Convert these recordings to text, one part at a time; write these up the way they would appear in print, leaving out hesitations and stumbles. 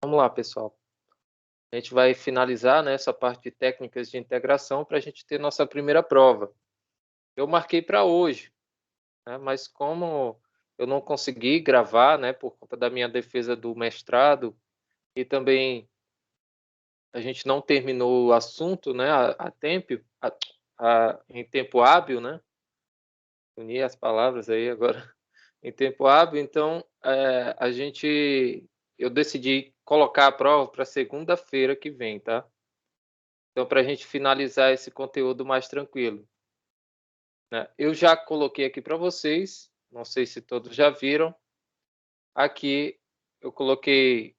Vamos lá, pessoal. A gente vai finalizar, né, essa parte de técnicas de integração para a gente ter nossa primeira prova. Eu marquei para hoje, né, mas como eu não consegui gravar, né, por conta da minha defesa do mestrado e também a gente não terminou o assunto, né, em tempo hábil, né? Unir as palavras aí agora em tempo hábil, então eu decidi colocar a prova para segunda-feira que vem, tá? Então, para a gente finalizar esse conteúdo mais tranquilo, né? Eu já coloquei aqui para vocês, não sei se todos já viram. Aqui eu coloquei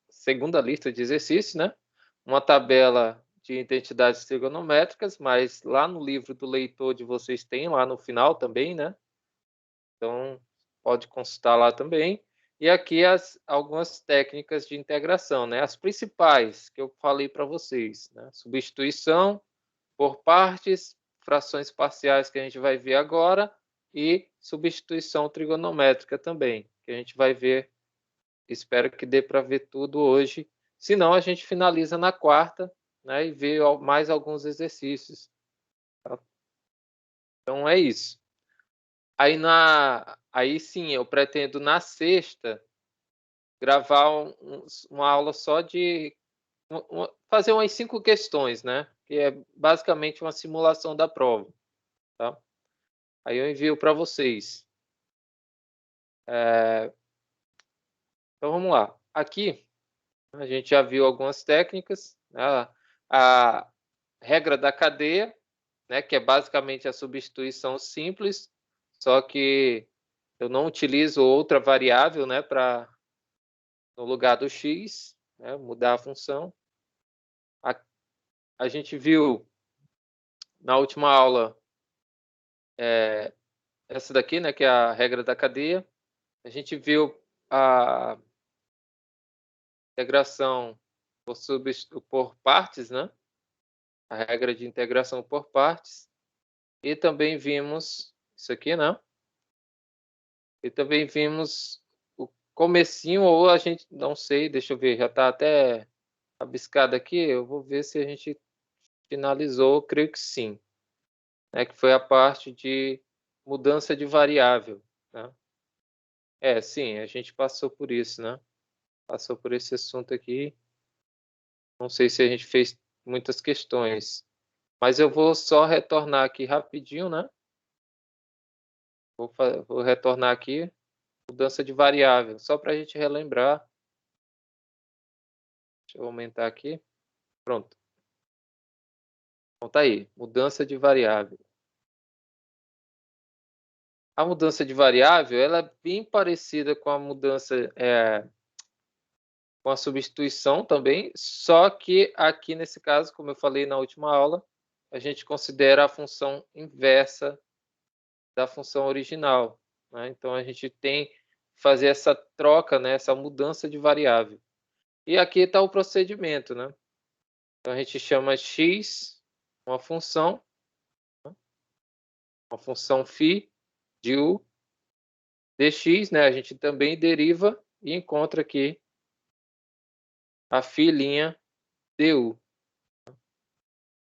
segunda lista de exercícios, né? Uma tabela de identidades trigonométricas, mas lá no livro do leitor de vocês tem lá no final também, né? Então, pode consultar lá também. E aqui algumas técnicas de integração, né? As principais que eu falei para vocês, né? Substituição por partes, frações parciais que a gente vai ver agora e substituição trigonométrica também, que a gente vai ver. Espero que dê para ver tudo hoje. Se não, a gente finaliza na quarta, né? E vê mais alguns exercícios. Tá? Então é isso. Aí sim, eu pretendo na sexta gravar uma aula só de fazer umas 5 questões, né? Que é basicamente uma simulação da prova, tá? Aí eu envio para vocês. Então vamos lá. Aqui a gente já viu algumas técnicas, né? A regra da cadeia, né? Que é basicamente a substituição simples, só que eu não utilizo outra variável, né? No lugar do x, né, mudar a função. A gente viu na última aula essa daqui, né, que é a regra da cadeia. A gente viu a integração por partes, né? A regra de integração por partes. E também vimos isso aqui, né? E também vimos o comecinho, ou a gente, não sei, deixa eu ver, já está até rabiscado aqui. Eu vou ver se a gente finalizou, creio que sim. Né? Que foi a parte de mudança de variável, né? Sim, a gente passou por isso, né? Passou por esse assunto aqui. Não sei se a gente fez muitas questões, mas eu vou só retornar aqui rapidinho, né? Vou retornar aqui, mudança de variável, só para a gente relembrar. Deixa eu aumentar aqui. Pronto. Então tá aí, mudança de variável. A mudança de variável, ela é bem parecida com a mudança, com a substituição também, só que aqui nesse caso, como eu falei na última aula, a gente considera a função inversa da função original, né? Então a gente tem que fazer essa troca, né? Essa mudança de variável. E aqui está o procedimento, né? Então a gente chama x uma função φ de u dx, né? A gente também deriva e encontra aqui a φ' du.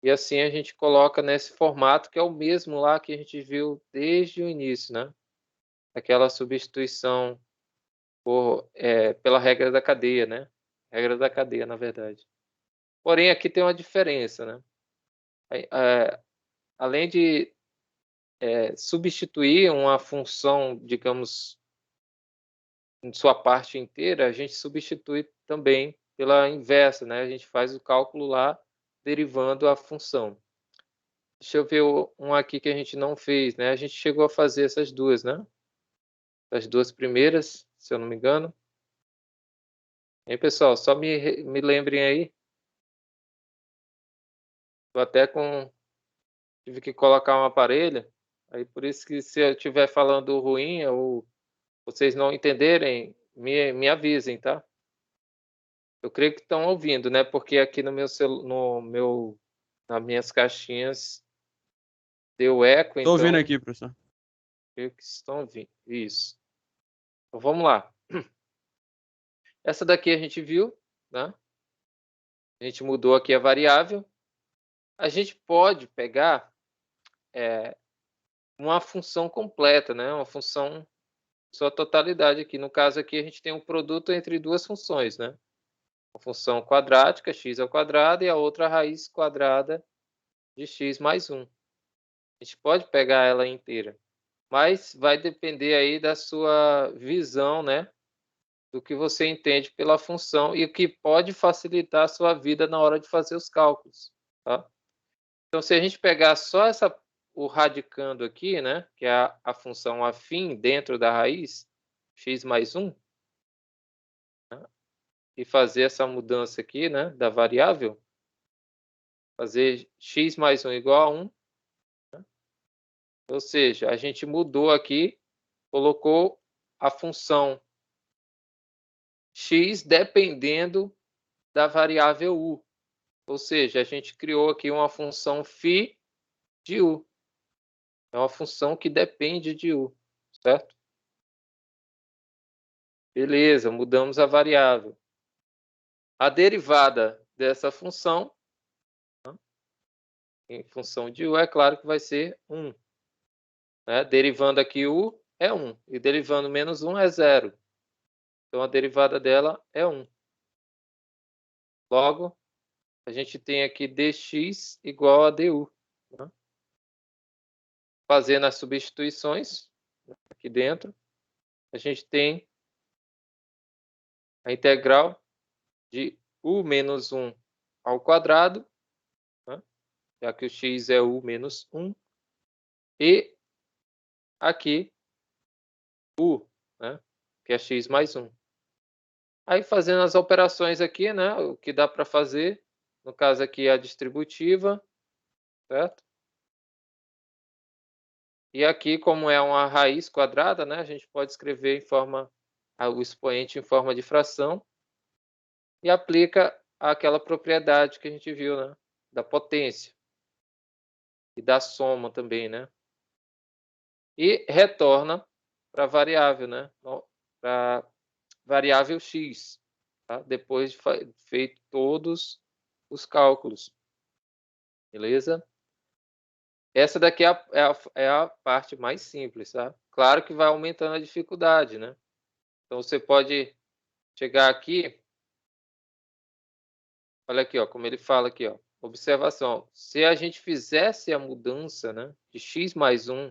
E assim a gente coloca nesse formato que é o mesmo lá que a gente viu desde o início, né? Aquela substituição pela regra da cadeia, né? Regra da cadeia, na verdade. Porém, aqui tem uma diferença, né? Além de substituir uma função, digamos, em sua parte inteira, a gente substitui também pela inversa, né? A gente faz o cálculo lá, derivando a função. Deixa eu ver um aqui que a gente não fez, né? A gente chegou a fazer essas duas, né? As duas primeiras, se eu não me engano. Hein, pessoal? Só me lembrem aí. Estou até com... Tive que colocar um aparelho. Aí por isso que se eu estiver falando ruim ou vocês não entenderem, me avisem, tá? Eu creio que estão ouvindo, né? Porque aqui nas minhas caixinhas deu eco, Tô ouvindo então aqui, professor. creio que estão ouvindo. Isso. Então vamos lá. Essa daqui a gente viu, né? A gente mudou aqui a variável. A gente pode pegar uma função completa, né? Uma função sua totalidade aqui. No caso aqui, a gente tem um produto entre duas funções, né? Uma função quadrática, x ao quadrado, e a outra raiz quadrada de x mais 1. A gente pode pegar ela inteira, mas vai depender aí da sua visão, né? Do que você entende pela função e o que pode facilitar a sua vida na hora de fazer os cálculos, tá? Então, se a gente pegar só o radicando aqui, né? Que é a função afim dentro da raiz, x mais 1, né, e fazer essa mudança aqui, né? Da variável, fazer x mais 1 igual a 1, né? Ou seja, a gente mudou aqui, colocou a função x dependendo da variável u. Ou seja, a gente criou aqui uma função φ de u. É uma função que depende de u, certo? Beleza, mudamos a variável. A derivada dessa função, né, em função de u, é claro que vai ser 1. Né? Derivando aqui u é 1. E derivando menos 1 é 0. Então, a derivada dela é 1. Logo, a gente tem aqui dx igual a du. Né? Fazendo as substituições aqui dentro, a gente tem a integral de u menos 1 ao quadrado, né? Já que o x é u menos 1, e aqui u, né? Que é x mais 1. Aí fazendo as operações aqui, né? O que dá para fazer, no caso aqui é a distributiva, certo? E aqui, como é uma raiz quadrada, né? A gente pode escrever o expoente em forma de fração e aplica aquela propriedade que a gente viu, né? Da potência e da soma também, né? E retorna para a variável, né? Para variável x, tá? Depois de feito todos os cálculos, beleza? Essa daqui é a parte mais simples, tá? Claro que vai aumentando a dificuldade, né? Então você pode chegar aqui, olha aqui, ó, como ele fala aqui, ó, observação. Se a gente fizesse a mudança, né, de x mais 1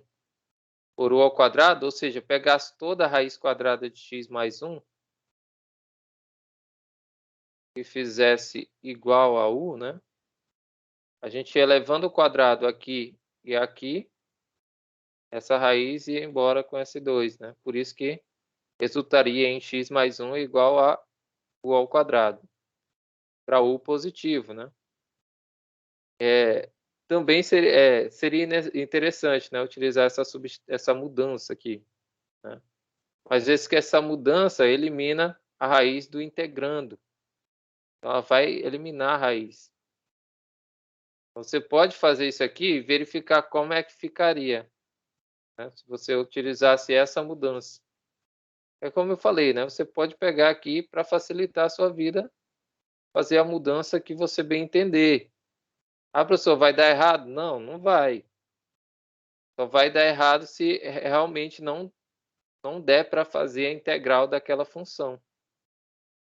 por u ao quadrado, ou seja, pegasse toda a raiz quadrada de x mais 1 e fizesse igual a u, né? A gente ia elevando o quadrado aqui e aqui, essa raiz ia embora com S2, né? Por isso que resultaria em x mais 1 igual a u ao quadrado, para u positivo, né? Também seria interessante, né, utilizar essa mudança aqui, né? Mas vezes que essa mudança elimina a raiz do integrando. Então, ela vai eliminar a raiz. Então, você pode fazer isso aqui e verificar como é que ficaria, né, se você utilizasse essa mudança. É como eu falei, né? Você pode pegar aqui para facilitar a sua vida, fazer a mudança que você bem entender. Ah, professor, vai dar errado? Não, não vai. Só vai dar errado se realmente não der para fazer a integral daquela função.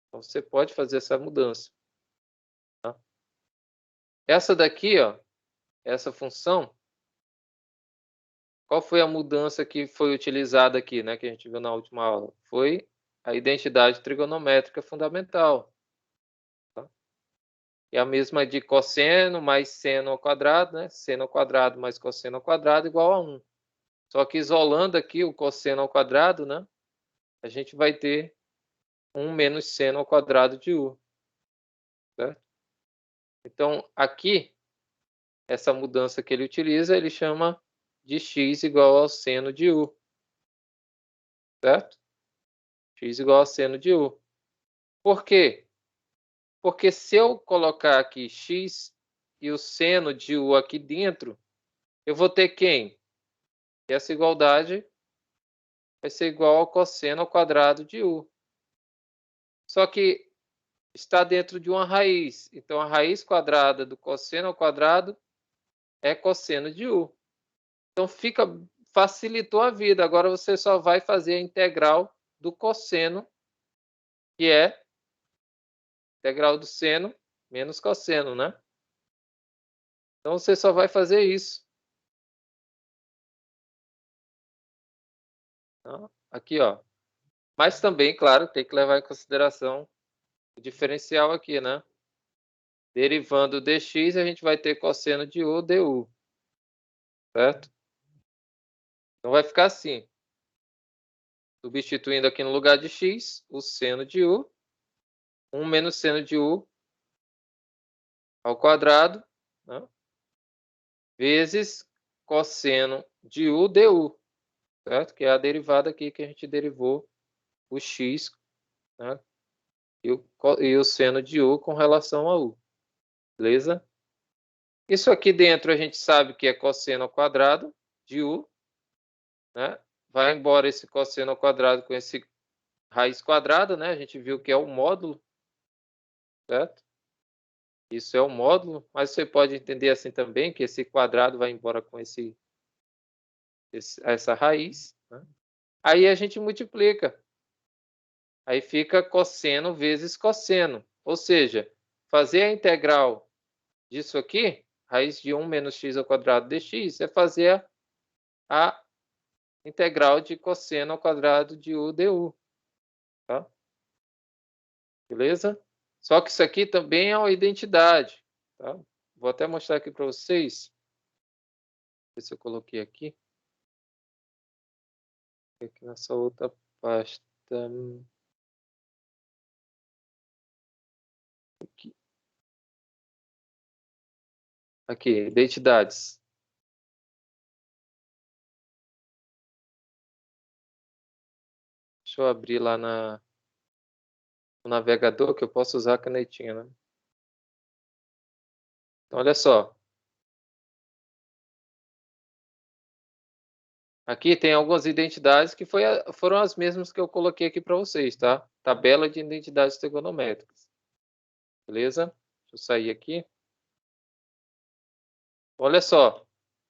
Então, você pode fazer essa mudança. Tá? Essa daqui, ó, essa função, qual foi a mudança que foi utilizada aqui, né, que a gente viu na última aula? Foi a identidade trigonométrica fundamental. Tá? E a mesma de cosseno mais seno ao quadrado, né? Seno ao quadrado mais cosseno ao quadrado igual a 1. Só que isolando aqui o cosseno ao quadrado, né? A gente vai ter 1 menos seno ao quadrado de u. Certo? Então, aqui, essa mudança que ele utiliza, ele chama de x igual ao seno de u. Certo? X igual ao seno de u. Por quê? Porque se eu colocar aqui x e o seno de u aqui dentro, eu vou ter quem? Essa igualdade vai ser igual ao cosseno ao quadrado de u. só que está dentro de uma raiz. Então, a raiz quadrada do cosseno ao quadrado é cosseno de U. Então, facilitou a vida. Agora, você só vai fazer a integral do cosseno, que é integral do seno menos cosseno, né? Então, você só vai fazer isso. Então, aqui, ó. Mas também, claro, tem que levar em consideração o diferencial aqui, né? Derivando dx, a gente vai ter cosseno de U du. Certo? Então, vai ficar assim. Substituindo aqui no lugar de x, o seno de U. 1 menos seno de U ao quadrado, né? Vezes cosseno de U du. Certo? Que é a derivada aqui que a gente derivou o x, né? E o seno de U com relação a U. Beleza? Isso aqui dentro a gente sabe que é cosseno ao quadrado de U, né? Vai embora esse cosseno ao quadrado com esse raiz quadrada, né? A gente viu que é o módulo, certo? Isso é o módulo, mas você pode entender assim também, que esse quadrado vai embora com essa raiz, né? Aí a gente multiplica. Aí fica cosseno vezes cosseno. Ou seja, fazer a integral disso aqui, raiz de 1 menos x ao quadrado dx, é fazer a integral de cosseno ao quadrado de U du. Tá? Beleza? Só que isso aqui também é uma identidade. Tá? Vou até mostrar aqui para vocês. Ver se eu coloquei aqui. Aqui nessa outra pasta. Aqui. Aqui, identidades. Deixa eu abrir lá no navegador, que eu posso usar a canetinha, né? Então, olha só. Aqui tem algumas identidades que foram as mesmas que eu coloquei aqui para vocês, tá? Tabela de identidades trigonométricas. Beleza? Deixa eu sair aqui. Olha só.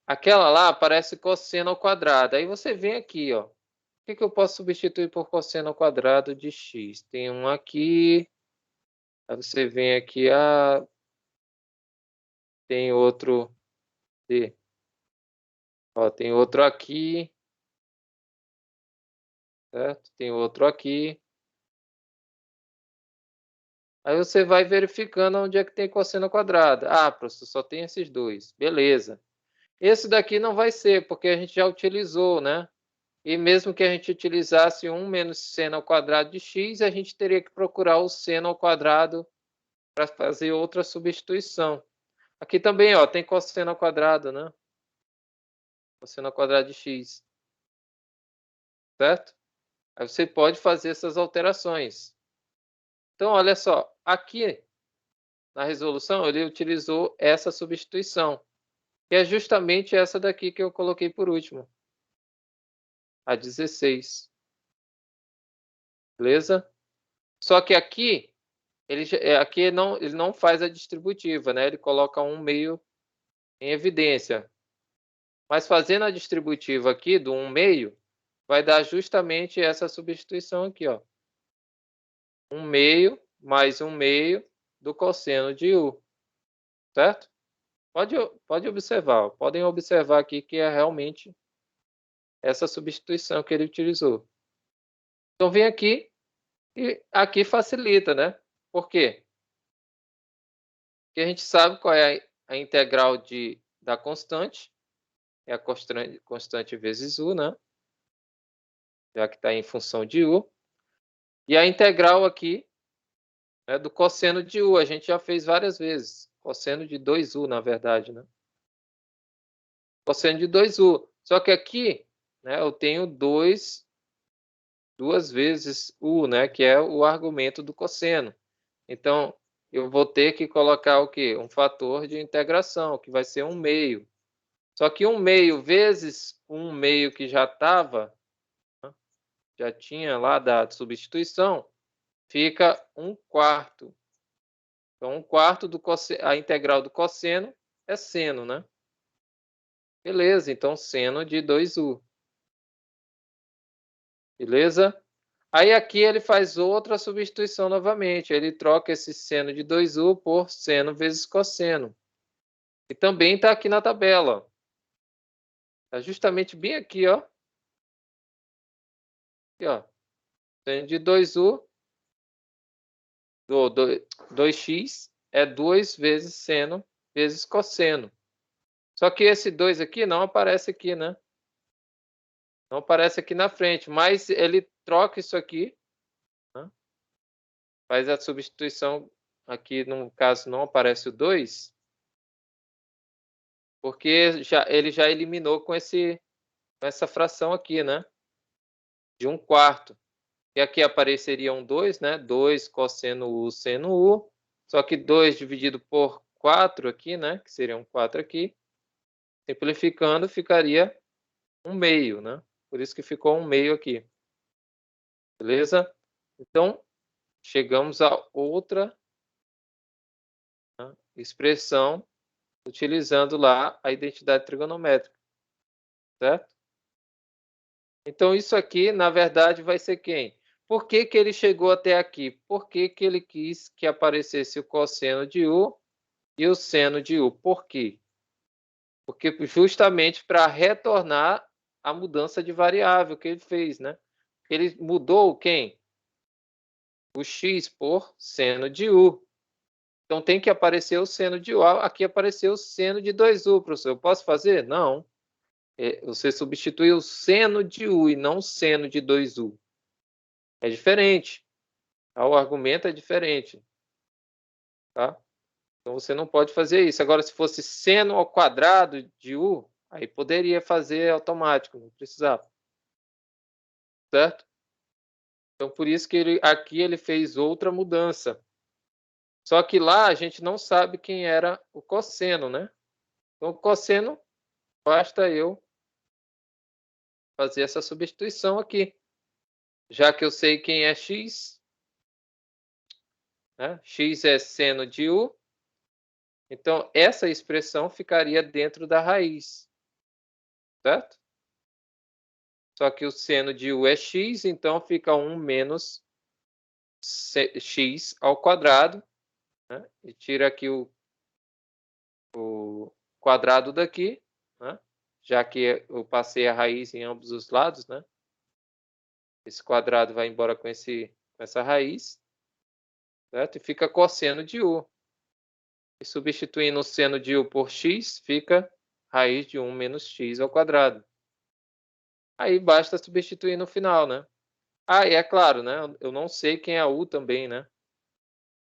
Aquela lá aparece cosseno ao quadrado. Aí você vem aqui, ó. O que eu posso substituir por cosseno ao quadrado de x? Tem um aqui. Aí você vem aqui, tem outro. Ó, tem outro aqui. Certo? Tem outro aqui. Aí você vai verificando onde é que tem cosseno ao quadrado. Ah, professor, só tem esses dois. Beleza. Esse daqui não vai ser, porque a gente já utilizou, né? E mesmo que a gente utilizasse 1 menos seno ao quadrado de x, a gente teria que procurar o seno ao quadrado para fazer outra substituição. Aqui também, ó, tem cosseno ao quadrado, né? Cosseno ao quadrado de x. Certo? Aí você pode fazer essas alterações. Então, olha só. Aqui, na resolução, ele utilizou essa substituição, que é justamente essa daqui que eu coloquei por último. A 16. Beleza? Só que aqui, ele não faz a distributiva, né? Ele coloca um meio em evidência. Mas fazendo a distributiva aqui do 1 meio, vai dar justamente essa substituição aqui, ó. 1 meio mais 1 meio do cosseno de U. Certo? Pode observar. Ó. Podem observar aqui que é realmente essa substituição que ele utilizou. Então, vem aqui e aqui facilita, né? Por quê? Porque a gente sabe qual é a integral da constante. É a constante vezes U, né? Já que está em função de U. E a integral aqui é do cosseno de U. A gente já fez várias vezes. Cosseno de 2U, na verdade, né? Cosseno de 2U. Só que aqui, né, eu tenho duas vezes U, né? Que é o argumento do cosseno. Então, eu vou ter que colocar o quê? Um fator de integração, que vai ser 1 meio. Só que 1 meio vezes 1 meio que já tinha lá da substituição, fica 1/4. Então, 1/4 a integral do cosseno é seno, né? Beleza, então seno de 2u. Beleza? Aí aqui ele faz outra substituição novamente. Ele troca esse seno de 2u por seno vezes cosseno. E também está aqui na tabela. Está justamente bem aqui, ó. Aqui, ó. Seno de 2u, 2x, é 2 vezes seno vezes cosseno. Só que esse 2 aqui não aparece aqui, né? Não aparece aqui na frente, mas ele troca isso aqui, né? Faz a substituição aqui, no caso não aparece o 2, porque ele já eliminou com essa fração aqui, né? De 1/4. E aqui apareceria um 2, né? 2 cosseno U seno U. Só que 2 dividido por 4 aqui, né? Que seria um 4 aqui. Simplificando, ficaria 1/2, né? Por isso que ficou 1/2 aqui. Beleza? Então, chegamos a outra, né, expressão utilizando lá a identidade trigonométrica. Certo? Então, isso aqui, na verdade, vai ser quem? Por que que ele chegou até aqui? Por que que ele quis que aparecesse o cosseno de U e o seno de U? Por quê? Porque justamente para retornar a mudança de variável que ele fez, né? Ele mudou quem? O x por seno de U. Então tem que aparecer o seno de U. Aqui apareceu o seno de 2U, professor. Eu posso fazer? Não. Você substitui o seno de U e não o seno de 2U. É diferente. O argumento é diferente. Tá? Então você não pode fazer isso. Agora, se fosse seno ao quadrado de U, aí poderia fazer automático, não precisava. Certo? Então, por isso que aqui ele fez outra mudança. Só que lá a gente não sabe quem era o cosseno, né? Então, o cosseno, basta eu fazer essa substituição aqui. Já que eu sei quem é x, né? X é seno de U. Então, essa expressão ficaria dentro da raiz. Certo? Só que o seno de U é x, então fica 1 menos x ao quadrado. Né? E tira aqui o quadrado daqui, né? Já que eu passei a raiz em ambos os lados, né? Esse quadrado vai embora com essa raiz, certo? E fica cosseno de U. E substituindo o seno de U por x, fica raiz de 1 menos x ao quadrado. Aí basta substituir no final, né? Ah, e é claro, né? Eu não sei quem é U também, né?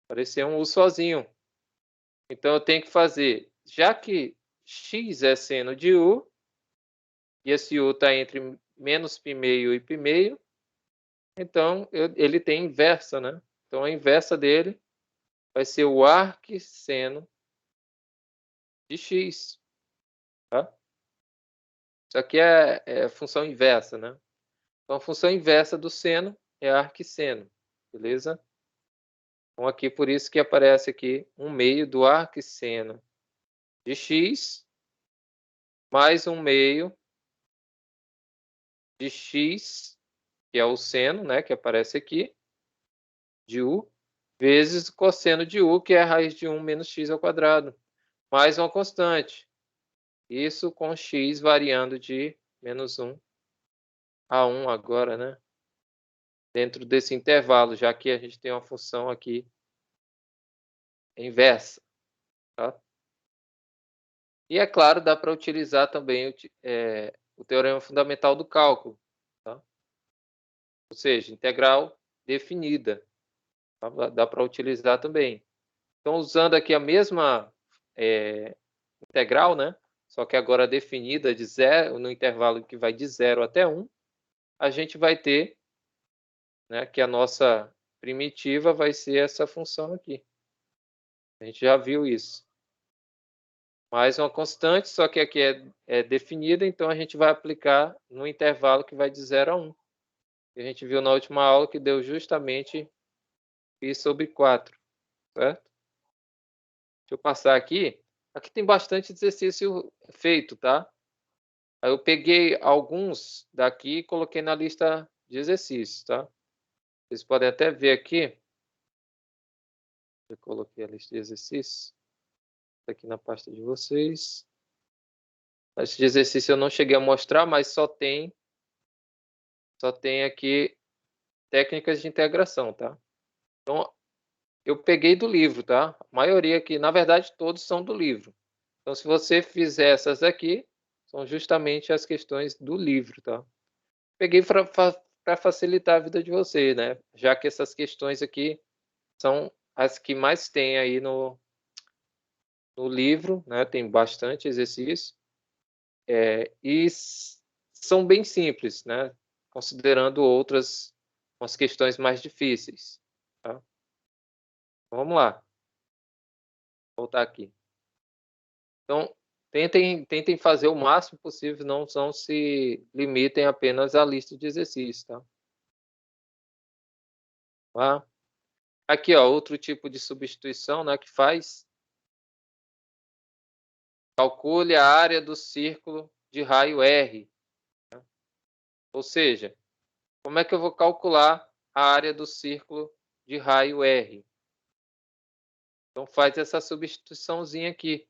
Apareceu um U sozinho. Então eu tenho que fazer, já que x é seno de U, e esse U está entre menos π meio e π meio, então ele tem inversa, né? Então a inversa dele vai ser o arcseno de x. Tá? Isso aqui é função inversa, né? Então a função inversa do seno é arcseno, beleza? Então aqui por isso que aparece aqui 1/2 do arcseno de x mais 1/2 de x, que é o seno, né, que aparece aqui, de U, vezes o cosseno de U, que é a raiz de 1 menos x ao quadrado, mais uma constante. Isso com x variando de menos 1 a 1 agora, né? Dentro desse intervalo, já que a gente tem uma função aqui inversa. Tá? E é claro, dá para utilizar também o teorema fundamental do cálculo. Tá? Ou seja, integral definida. Tá? Dá para utilizar também. Então, usando aqui a mesma integral, né? Só que agora definida de zero, no intervalo que vai de 0 até 1, a gente vai ter, né, que a nossa primitiva vai ser essa função aqui. A gente já viu isso. Mais uma constante, só que aqui é definida, então a gente vai aplicar no intervalo que vai de 0 a 1. A gente viu na última aula que deu justamente π sobre 4, certo? Deixa eu passar aqui. Aqui tem bastante exercício feito, tá? Aí eu peguei alguns daqui e coloquei na lista de exercícios, tá? Vocês podem até ver aqui. Eu coloquei a lista de exercícios aqui na pasta de vocês. A lista de exercício eu não cheguei a mostrar, mas só tem aqui técnicas de integração, tá? Então, eu peguei do livro, tá? A maioria aqui, na verdade, todos são do livro. Então, se você fizer essas aqui, são justamente as questões do livro, tá? Peguei para facilitar a vida de você, né? Já que essas questões aqui são as que mais tem aí no livro, né? Tem bastante exercício. E são bem simples, né? Considerando outras umas questões mais difíceis, tá? Vamos lá. Vou voltar aqui. Então, tentem fazer o máximo possível, não se limitem apenas à lista de exercícios, tá? Tá? Aqui, ó, outro tipo de substituição, né, que faz. Calcule a área do círculo de raio R. Né? Ou seja, como é que eu vou calcular a área do círculo de raio R? Então, faz essa substituiçãozinha aqui.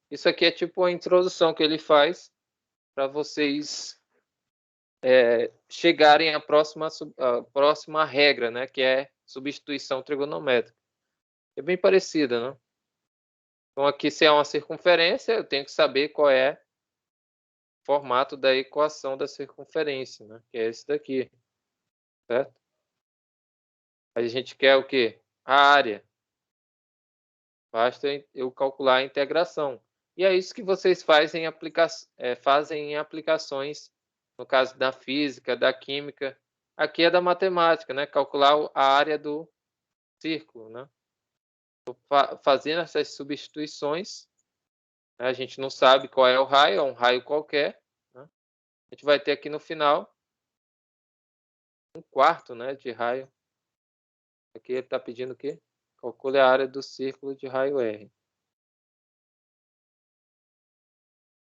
Isso aqui é tipo a introdução que ele faz para vocês chegarem à próxima regra, né, que é substituição trigonométrica. É bem parecida, né? Então, aqui, se é uma circunferência, eu tenho que saber qual é o formato da equação da circunferência, né, que é esse daqui, certo? A gente quer o quê? A área. Basta eu calcular a integração. E é isso que vocês fazem em aplicações, no caso da física, da química. Aqui é da matemática, né? Calcular a área do círculo, né? Fazendo essas substituições, né? A gente não sabe qual é o raio, é um raio qualquer, né? A gente vai ter aqui no final 1/4, né, de raio. Aqui ele está pedindo o quê? Calcule a área do círculo de raio R.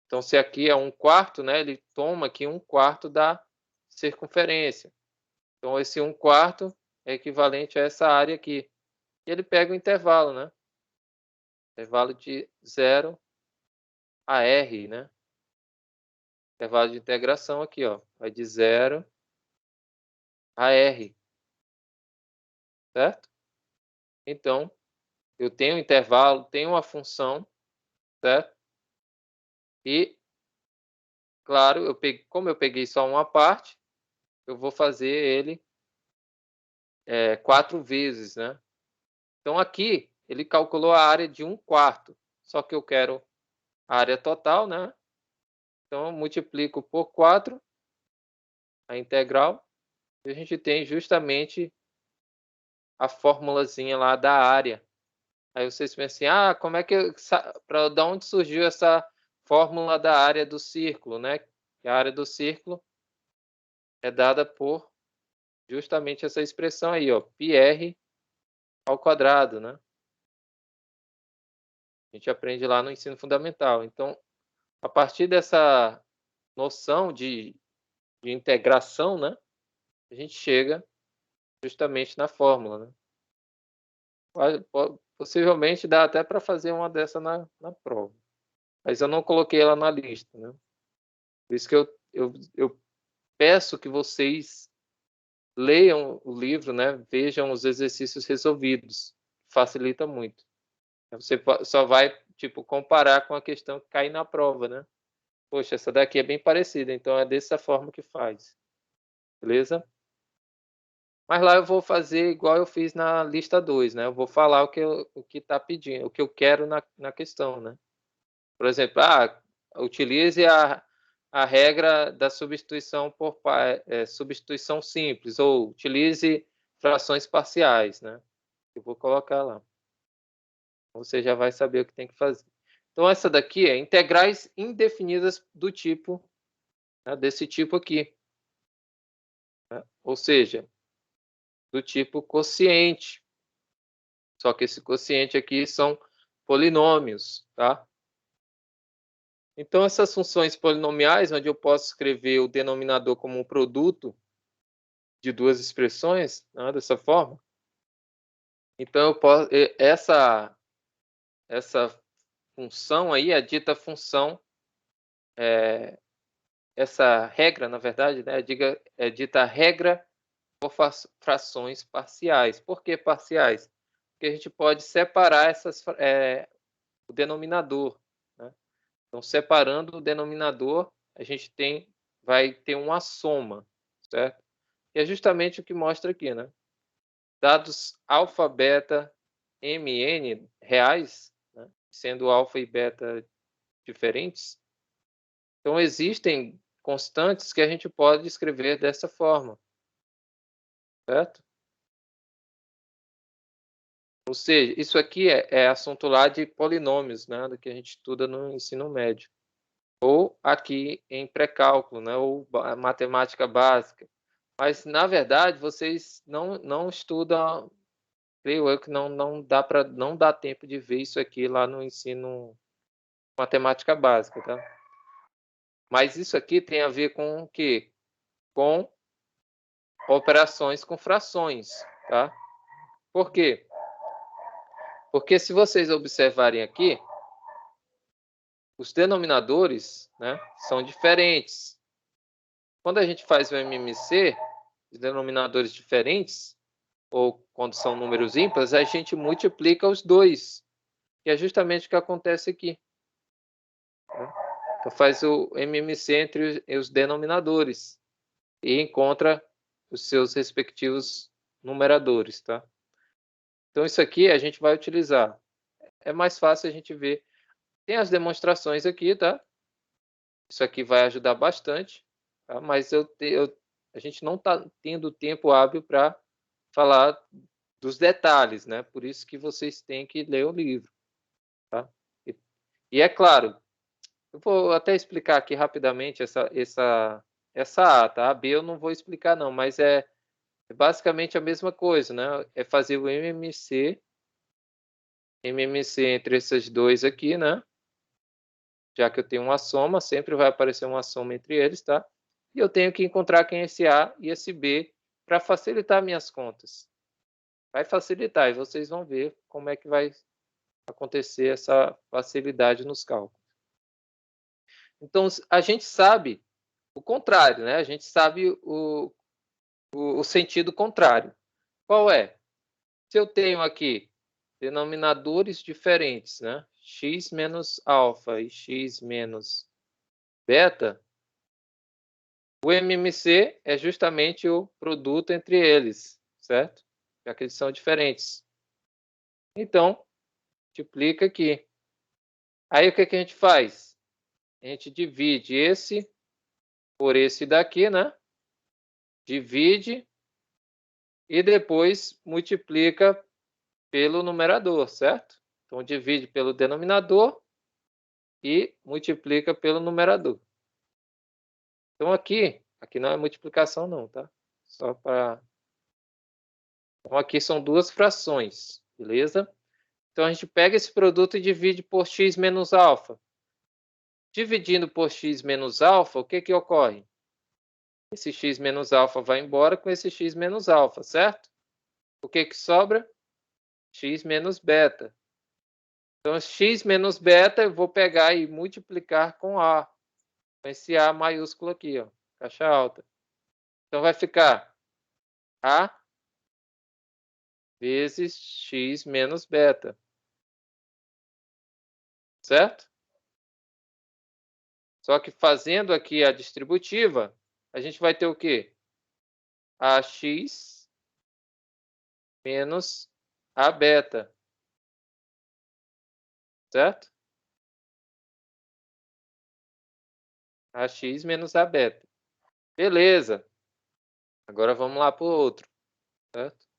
Então, se aqui é 1/4, né, ele toma aqui 1/4 da circunferência. Então, esse 1/4 é equivalente a essa área aqui. E ele pega o intervalo, né? Intervalo de 0 a R, né? Intervalo de integração aqui, ó. Vai de 0 a R. Certo? Então, eu tenho um intervalo, tenho uma função, certo? E, claro, como eu peguei só uma parte, eu vou fazer ele 4 vezes, né? Então, aqui, ele calculou a área de 1/4. Só que eu quero a área total, né? Então, eu multiplico por 4, a integral, e a gente tem justamente a formulazinha lá da área. Aí vocês pensam assim, como é que da onde surgiu essa fórmula da área do círculo, né? A área do círculo é dada por justamente essa expressão aí, ó, πr ao quadrado, né? A gente aprende lá no ensino fundamental. Então, a partir dessa noção de integração, né, a gente chega justamente na fórmula, né? Possivelmente dá até para fazer uma dessa na prova, mas eu não coloquei ela na lista, né? Por isso que eu peço que vocês leiam o livro, né? Vejam os exercícios resolvidos, facilita muito. Você só vai tipo comparar com a questão que cai na prova, né? Poxa, essa daqui é bem parecida, então é dessa forma que faz, beleza? Mas lá eu vou fazer igual eu fiz na lista 2, né? Eu vou falar o que está pedindo, o que eu quero na questão, né? Por exemplo, utilize a regra da substituição por substituição simples, ou utilize frações parciais, né? Eu vou colocar lá. Você já vai saber o que tem que fazer. Então, essa daqui é integrais indefinidas do tipo, né, desse tipo aqui. Né? Ou seja, do tipo quociente. Só que esse quociente aqui são polinômios, tá? Então, essas funções polinomiais, onde eu posso escrever o denominador como um produto de duas expressões, né, dessa forma. Então, eu posso, essa função aí, a dita função, essa regra, na verdade, né, é dita regra por frações parciais. Por que parciais? Porque a gente pode separar o denominador, né? Então, separando o denominador, a gente vai ter uma soma, certo? E é justamente o que mostra aqui, né? Dados alfa, beta, mn reais, né? Sendo alfa e beta diferentes, então existem constantes que a gente pode escrever dessa forma, certo? Ou seja, isso aqui é assunto lá de polinômios, né, do que a gente estuda no ensino médio. Ou aqui em pré-cálculo, né, ou matemática básica. Mas, na verdade, vocês não estudam, creio eu que não dá tempo de ver isso aqui lá no ensino matemática básica, tá? Mas isso aqui tem a ver com o quê? Com operações com frações, tá? Por quê? Porque se vocês observarem aqui, os denominadores, né, são diferentes. Quando a gente faz o MMC, os denominadores diferentes, ou quando são números ímpares, a gente multiplica os dois, que é justamente o que acontece aqui. Então faz o MMC entre os denominadores e encontra os seus respectivos numeradores, tá? Então isso aqui a gente vai utilizar. É mais fácil a gente ver. Tem as demonstrações aqui, tá? Isso aqui vai ajudar bastante, tá? Mas a gente não está tendo tempo hábil para falar dos detalhes, né? Por isso que vocês têm que ler o livro, tá? E é claro, eu vou até explicar aqui rapidamente essa A, tá? A B eu não vou explicar não, mas é basicamente a mesma coisa, né? É fazer o MMC entre esses dois aqui, né? Já que eu tenho uma soma, sempre vai aparecer uma soma entre eles, tá? E eu tenho que encontrar quem é esse A e esse B para facilitar minhas contas. Vai facilitar e vocês vão ver como é que vai acontecer essa facilidade nos cálculos. Então, a gente sabe o contrário, né? A gente sabe o sentido contrário. Qual é? Se eu tenho aqui denominadores diferentes, né? X menos alfa e x menos beta, o MMC é justamente o produto entre eles, certo? Já que eles são diferentes. Então, multiplica aqui. Aí o que a gente faz? A gente divide esse por esse daqui, né? Divide e depois multiplica pelo numerador, certo? Então, divide pelo denominador e multiplica pelo numerador. Então, aqui não é multiplicação não, tá? Só para... Então, aqui são duas frações, beleza? Então, a gente pega esse produto e divide por x menos alfa. Dividindo por x menos alfa, o que que ocorre? Esse x menos alfa vai embora com esse x menos alfa, certo? O que que sobra? X menos beta. Então, x menos beta eu vou pegar e multiplicar com A. Com esse A maiúsculo aqui, ó, caixa alta. Então, vai ficar A vezes x menos beta. Certo? Só que fazendo aqui a distributiva, a gente vai ter o quê? AX menos A beta. Certo? AX menos A beta. Beleza. Agora vamos lá para o outro. Certo?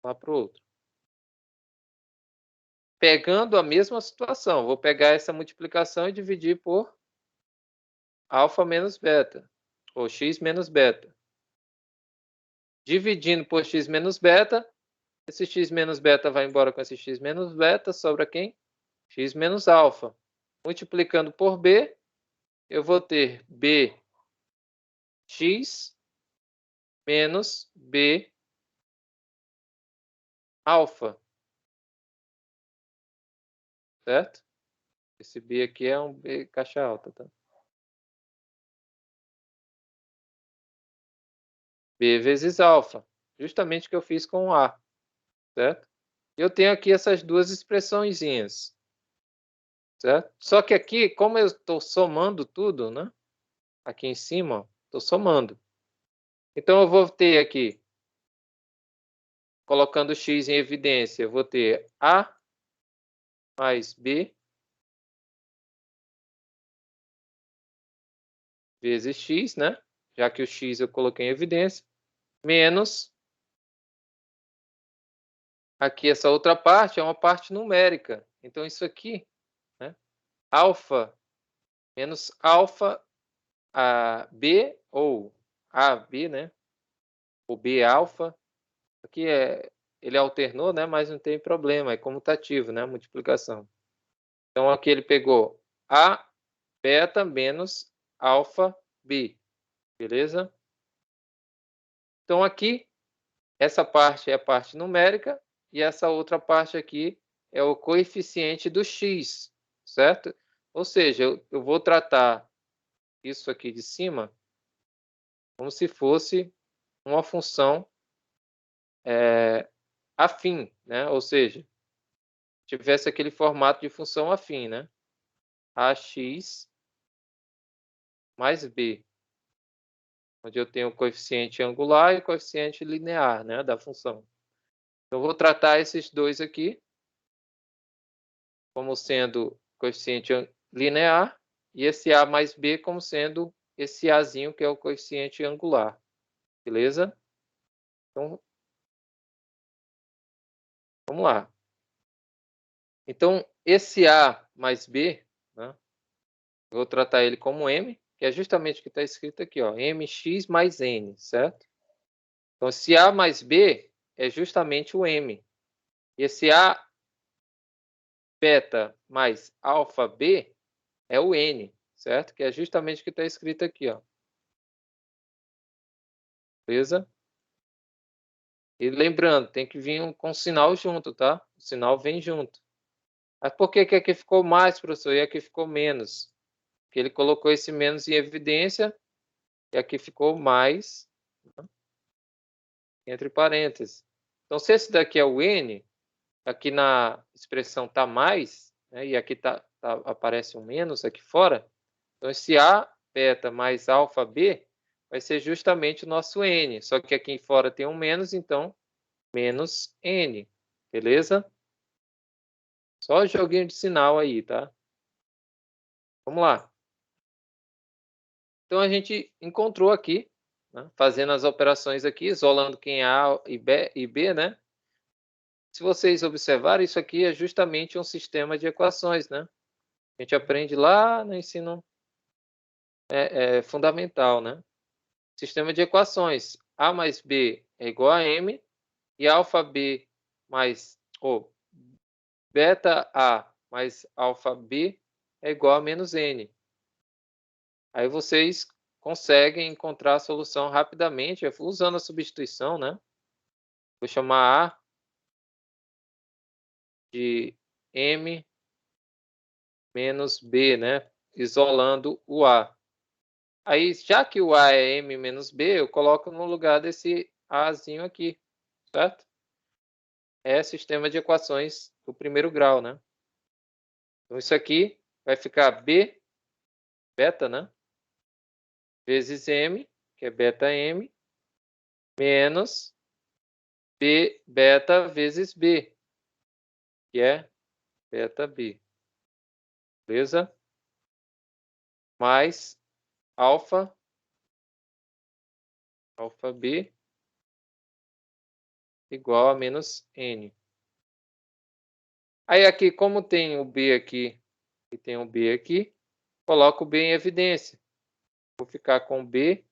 Lá para o outro. Pegando a mesma situação, vou pegar essa multiplicação e dividir por alfa menos beta, ou x menos beta. Dividindo por x menos beta, Esse x menos beta vai embora com esse x menos beta, sobra quem? X menos alfa. Multiplicando por b, eu vou ter bx menos b alfa. Certo? Esse b aqui é um b caixa alta, tá? B vezes alfa. Justamente o que eu fiz com o A. Certo? Eu tenho aqui essas duas expressõezinhas. Certo? Só que aqui, como eu estou somando tudo, né? Aqui em cima, estou somando. Então, eu vou ter aqui, colocando x em evidência, eu vou ter A mais B vezes x, né? Já que o x eu coloquei em evidência, menos aqui essa outra parte é uma parte numérica. Então, isso aqui, né? Alfa menos alfa a B ou AB, né? O B alfa. Aqui ele alternou, né? Mas não tem problema, é comutativo, né? Multiplicação. Então, aqui ele pegou A beta menos alfa B. Beleza? Então, aqui, essa parte é a parte numérica e essa outra parte aqui é o coeficiente do x, certo? Ou seja, eu vou tratar isso aqui de cima como se fosse uma função afim, né? Ou seja, tivesse aquele formato de função afim, né? Ax mais b, onde eu tenho o coeficiente angular e o coeficiente linear, né, da função. Então, eu vou tratar esses dois aqui como sendo coeficiente linear e esse a mais b como sendo esse azinho que é o coeficiente angular. Beleza? Então, vamos lá. Então, esse a mais b, né, eu vou tratar ele como m, que é justamente o que está escrito aqui, ó, mx mais n, certo? Então, esse a mais b é justamente o m. E esse a beta mais alfa b é o n, certo? Que é justamente o que está escrito aqui, ó. Beleza? E lembrando, tem que vir com sinal junto, tá? O sinal vem junto. Mas por que que aqui ficou mais, professor, e aqui ficou menos? Porque ele colocou esse menos em evidência e aqui ficou mais, né, entre parênteses. Então, se esse daqui é o n, aqui na expressão está mais, né, e aqui aparece um menos aqui fora, então esse A beta mais alfa B vai ser justamente o nosso n, só que aqui fora tem um menos, então menos n, beleza? Só joguinho de sinal aí, tá? Vamos lá. Então a gente encontrou aqui, né, fazendo as operações aqui, isolando quem é A e B, né? Se vocês observarem, isso aqui é justamente um sistema de equações, né? A gente aprende lá no ensino fundamental, né? Sistema de equações. A mais B é igual a M e alfa B mais beta A mais alfa B é igual a menos N. Aí vocês conseguem encontrar a solução rapidamente usando a substituição, né? Vou chamar A de M menos B, né? Isolando o A. Aí, já que o A é M menos B, eu coloco no lugar desse Azinho aqui, certo? É sistema de equações do primeiro grau, né? Então, isso aqui vai ficar B, beta, né? Vezes M, que é beta M, menos B, beta vezes B, que é beta B. Beleza? Mais alfa B, igual a menos N. Aí aqui, como tem o B aqui e tem o B aqui, coloco o B em evidência. Vou ficar com B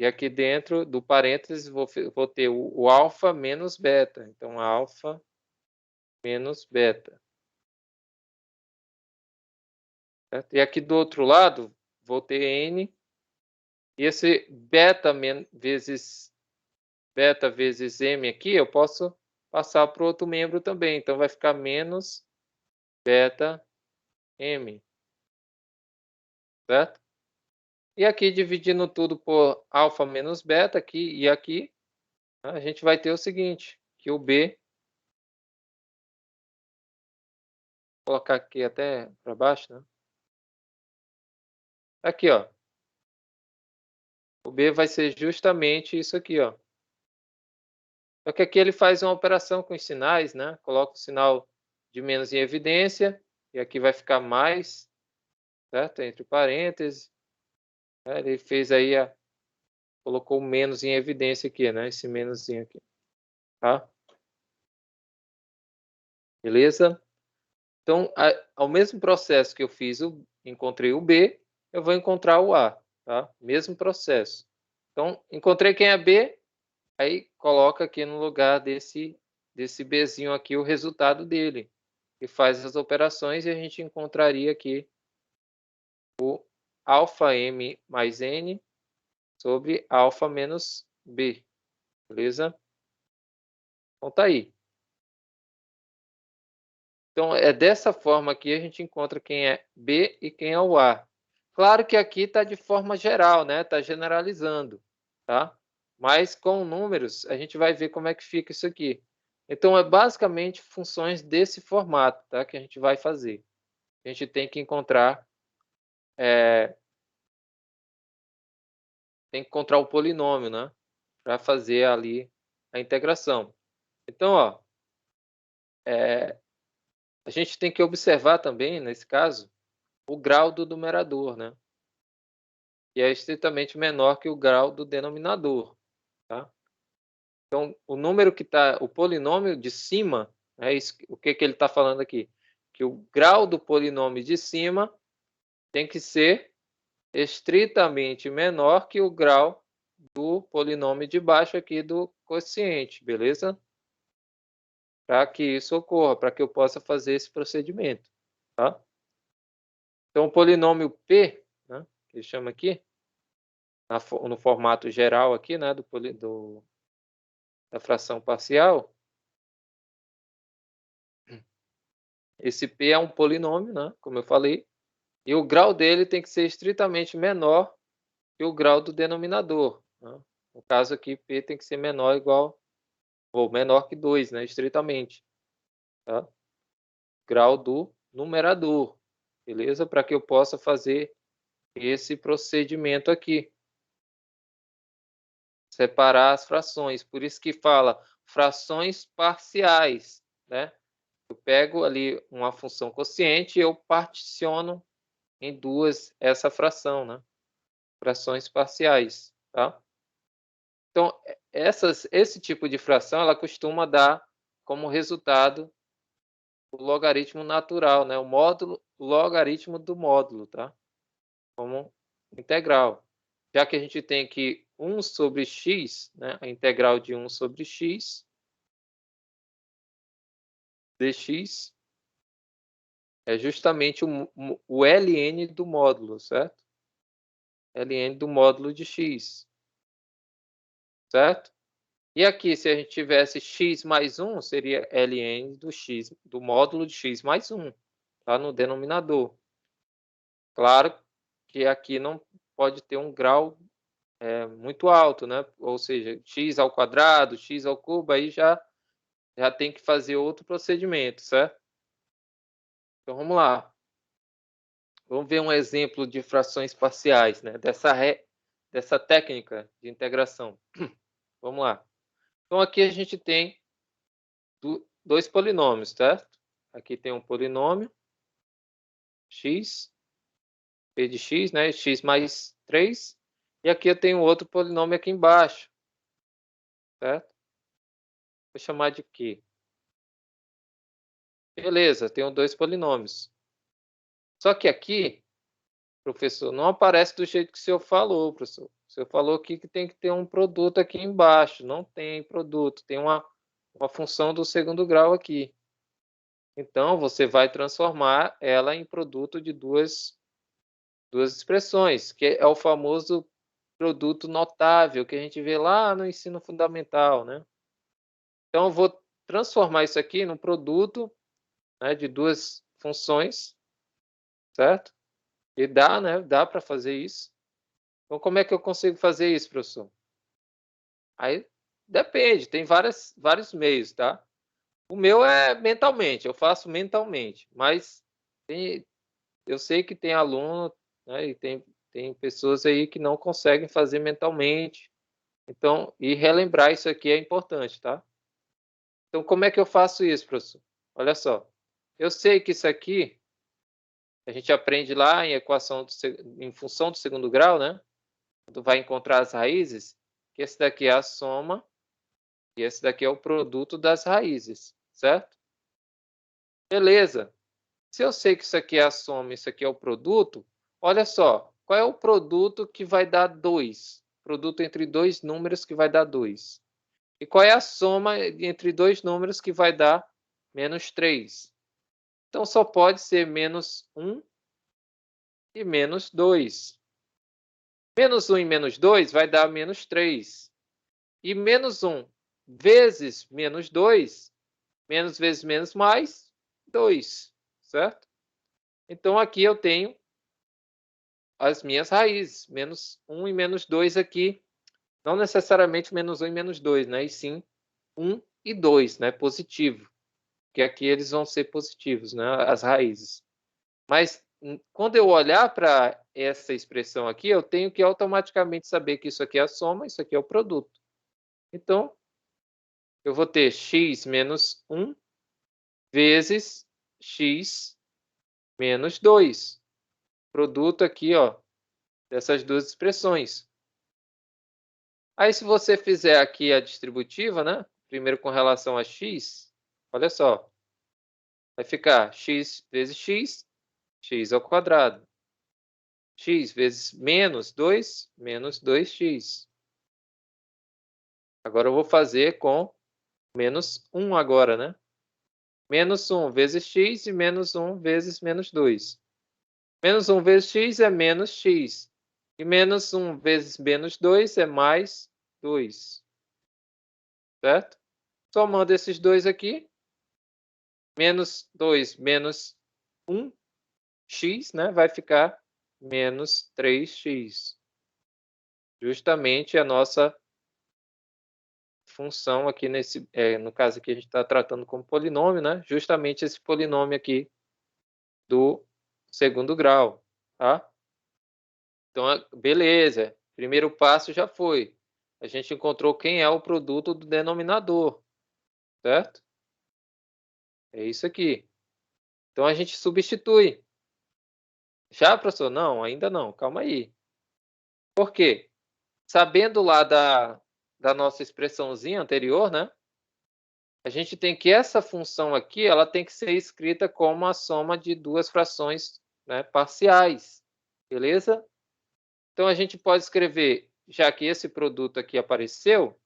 E aqui dentro do parênteses vou ter o alfa menos beta. Então, alfa menos beta. Certo? E aqui do outro lado, vou ter N. E esse beta vezes M aqui, eu posso passar para o outro membro também. Então, vai ficar menos beta M. Certo? E aqui, dividindo tudo por alfa menos beta, aqui e aqui, a gente vai ter o seguinte, que o B, vou colocar aqui até para baixo, né? Aqui, ó. O B vai ser justamente isso aqui, ó. Só que aqui ele faz uma operação com os sinais, né? Coloca o sinal de menos em evidência, e aqui vai ficar mais, certo? Entre parênteses. Né? Ele fez aí, colocou o menos em evidência aqui, né? Esse menoszinho aqui, tá? Beleza? Então, ao mesmo processo que eu fiz, encontrei o B, eu vou encontrar o A, tá? Mesmo processo. Então, encontrei quem é B, aí coloca aqui no lugar desse Bzinho aqui o resultado dele, e faz as operações, e a gente encontraria aqui o alfa M mais N sobre alfa menos B, beleza? Então, tá aí. Então, é dessa forma que a gente encontra quem é B e quem é o A. Claro que aqui está de forma geral, né? Está generalizando, tá? Mas com números, a gente vai ver como é que fica isso aqui. Então, é basicamente funções desse formato, tá? Que a gente vai fazer. A gente tem que encontrar o polinômio, né? Para fazer ali a integração. Então, ó, a gente tem que observar também, nesse caso, o grau do numerador, né? Que é estritamente menor que o grau do denominador, tá? Então, o número que está, o polinômio de cima, é isso, o que ele está falando aqui? Que o grau do polinômio de cima tem que ser estritamente menor que o grau do polinômio de baixo aqui do quociente, beleza? Para que isso ocorra, para que eu possa fazer esse procedimento, tá? Então, o polinômio P, né, que ele chama aqui, no formato geral aqui, né, da fração parcial, esse P é um polinômio, né, como eu falei, e o grau dele tem que ser estritamente menor que o grau do denominador, né? No caso aqui, P tem que ser menor igual, ou menor que 2, né, estritamente, tá? Grau do numerador, beleza? Para que eu possa fazer esse procedimento aqui. Separar as frações, por isso que fala frações parciais, né? Eu pego ali uma função quociente e eu particiono em duas essa fração, né? Frações parciais, tá? Então, esse tipo de fração, ela costuma dar como resultado o logaritmo natural, né? O logaritmo do módulo, tá? Como integral. Já que a gente tem que 1 sobre x, né? A integral de 1 sobre x dx é justamente o ln do módulo, certo? Ln do módulo de x, certo? E aqui, se a gente tivesse x mais 1, seria ln do x, do módulo de x mais 1, tá? No denominador. Claro que aqui não pode ter um grau muito alto, né? Ou seja, x ao quadrado, x ao cubo, aí já tem que fazer outro procedimento, certo? Então, vamos lá. Vamos ver um exemplo de frações parciais, né? Dessa técnica de integração. Vamos lá. Então, aqui a gente tem dois polinômios, certo? Aqui tem um polinômio, x, p de x, né? X mais 3. E aqui eu tenho outro polinômio aqui embaixo, certo? Vou chamar de Q. Beleza, tenho dois polinômios. Só que aqui, professor, não aparece do jeito que o senhor falou, professor. Você falou aqui que tem que ter um produto aqui embaixo. Não tem produto, tem uma função do segundo grau aqui. Então, você vai transformar ela em produto de duas expressões, que é o famoso produto notável, que a gente vê lá no ensino fundamental, né? Então, eu vou transformar isso aqui num produto, né, de duas funções, certo? E dá, né? Dá para fazer isso. Então, como é que eu consigo fazer isso, professor? Aí depende, tem vários meios, tá? O meu é mentalmente, eu faço mentalmente, mas eu sei que tem aluno, né, e tem pessoas aí que não conseguem fazer mentalmente. Então, e relembrar isso aqui é importante, tá? Então, como é que eu faço isso, professor? Olha só, eu sei que isso aqui a gente aprende lá em equação em função do segundo grau, né? Quando vai encontrar as raízes, que esse daqui é a soma e esse daqui é o produto das raízes, certo? Beleza. Se eu sei que isso aqui é a soma e isso aqui é o produto, olha só, qual é o produto que vai dar 2? Produto entre dois números que vai dar 2. E qual é a soma entre dois números que vai dar menos 3? Então, só pode ser menos 1 e menos 2. Menos 1 e menos 2 vai dar menos 3. E menos 1 vezes menos 2, menos vezes menos mais, 2, certo? Então, aqui eu tenho as minhas raízes, menos 1 e menos 2 aqui, não necessariamente menos 1 e menos 2, né? E sim 1 e 2, né? Positivo, que aqui eles vão ser positivos, né? As raízes. Mas quando eu olhar para essa expressão aqui, eu tenho que automaticamente saber que isso aqui é a soma, isso aqui é o produto. Então, eu vou ter x menos 1 vezes x menos 2. Produto aqui, ó, dessas duas expressões. Aí, se você fizer aqui a distributiva, né? Primeiro com relação a x, olha só. Vai ficar x vezes x ao quadrado. X vezes menos 2, menos 2x. Agora eu vou fazer com menos 1 agora, né? Menos 1 vezes x e menos 1 vezes menos 2. Menos 1 vezes x é menos x. E menos 1 vezes menos 2 é mais 2. Certo? Somando esses dois aqui, menos 2 menos 1, x, né? Vai ficar menos 3x. Justamente a nossa função aqui no caso aqui a gente está tratando como polinômio, né? Justamente esse polinômio aqui do segundo grau, tá? Então, beleza. Primeiro passo já foi. A gente encontrou quem é o produto do denominador, certo? É isso aqui. Então, a gente substitui. Já, professor? Não, ainda não. Calma aí. Por quê? Sabendo lá da nossa expressãozinha anterior, né? A gente tem que essa função aqui, ela tem que ser escrita como a soma de duas frações, né, parciais, beleza? Então, a gente pode escrever, já que esse produto aqui apareceu,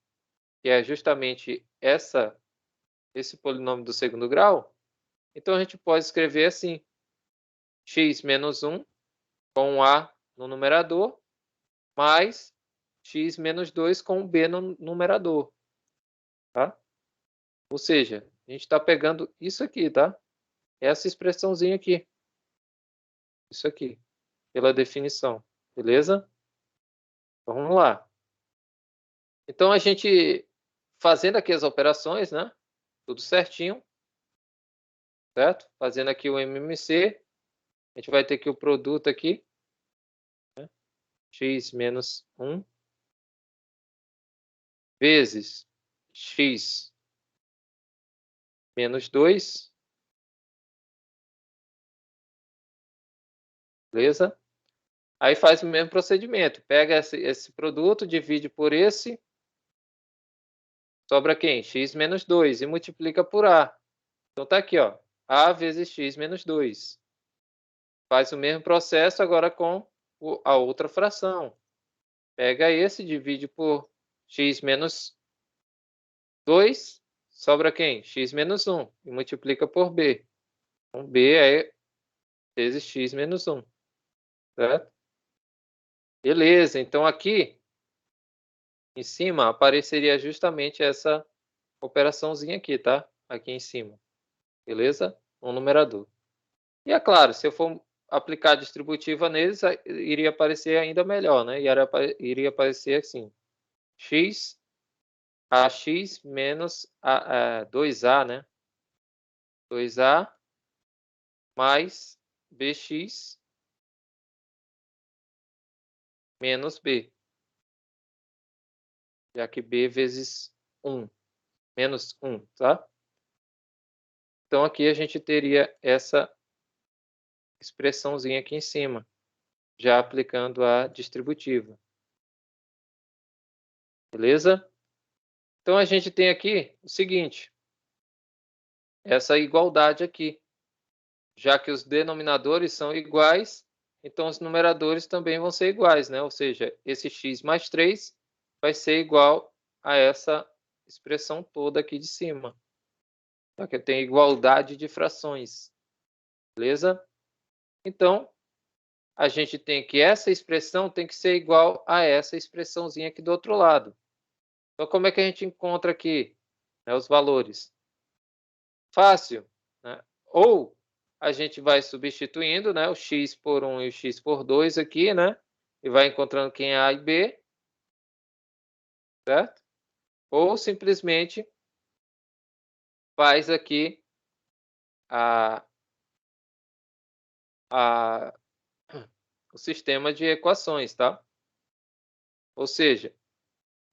que é justamente esse polinômio do segundo grau, então a gente pode escrever assim, x menos 1 com a no numerador, mais x menos 2 com b no numerador, tá? Ou seja, a gente está pegando isso aqui, tá? Essa expressãozinha aqui. Isso aqui, pela definição, beleza? Então, vamos lá. Então, a gente fazendo aqui as operações, né? Tudo certinho, certo? Fazendo aqui o MMC, a gente vai ter aqui o produto aqui, né? X menos 1 vezes x menos 2, beleza? Aí faz o mesmo procedimento, pega esse produto, divide por esse, sobra quem? X menos 2 e multiplica por A. Então tá aqui, ó, A vezes x menos 2. Faz o mesmo processo agora com a outra fração. Pega esse, divide por x menos 2, sobra quem? X menos 1, e multiplica por b. Então, b é vezes x menos 1, certo? Beleza, então aqui em cima apareceria justamente essa operaçãozinha aqui, tá? Aqui em cima, beleza? No numerador. E é claro, se eu for aplicar a distributiva neles, iria aparecer ainda melhor, né? Iria aparecer assim, x ax menos 2a, né? 2a mais bx menos b, já que b vezes 1, menos 1, tá? Então, aqui a gente teria essa expressãozinha aqui em cima, já aplicando a distributiva. Beleza? Então, a gente tem aqui o seguinte, essa igualdade aqui. Já que os denominadores são iguais, então os numeradores também vão ser iguais, né? Ou seja, esse x mais 3 vai ser igual a essa expressão toda aqui de cima. Já que eu tenho igualdade de frações. Beleza? Então, a gente tem que essa expressão tem que ser igual a essa expressãozinha aqui do outro lado. Então, como é que a gente encontra aqui, né, os valores? Fácil, né? Ou a gente vai substituindo, né, o x por 1 e o x por 2 aqui, né? E vai encontrando quem é A e B, certo? Ou simplesmente faz aqui a, o sistema de equações, tá? Ou seja,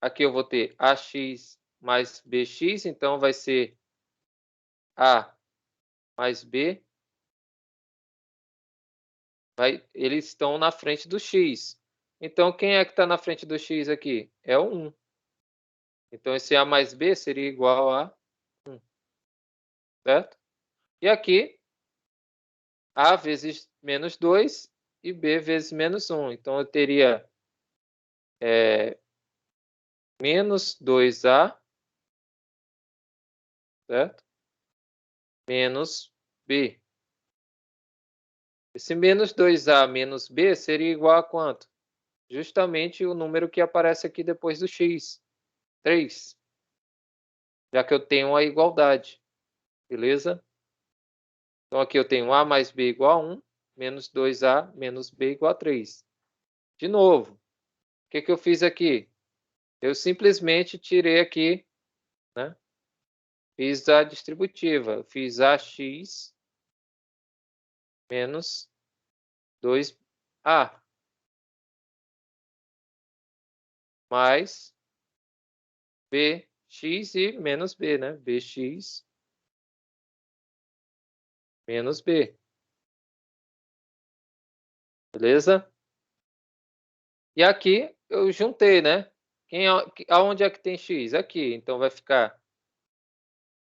aqui eu vou ter ax mais bx, então vai ser a mais b. Eles estão na frente do x. Então, quem é que está na frente do x aqui? É o 1. Então, esse a mais b seria igual a 1, certo? E aqui, a vezes menos 2 e b vezes menos 1. Então, eu teria menos 2a, certo? Menos b. Esse menos 2a menos b seria igual a quanto? Justamente o número que aparece aqui depois do x, 3. Já que eu tenho a igualdade, beleza? Então, aqui eu tenho a mais b igual a 1, menos 2a menos b igual a 3. De novo, o que eu fiz aqui? Eu simplesmente tirei aqui, né? Fiz a distributiva. Fiz ax menos 2a mais bx e menos b, né? Bx menos b. Beleza? E aqui eu juntei, né? Aonde é que tem x? Aqui. Então, vai ficar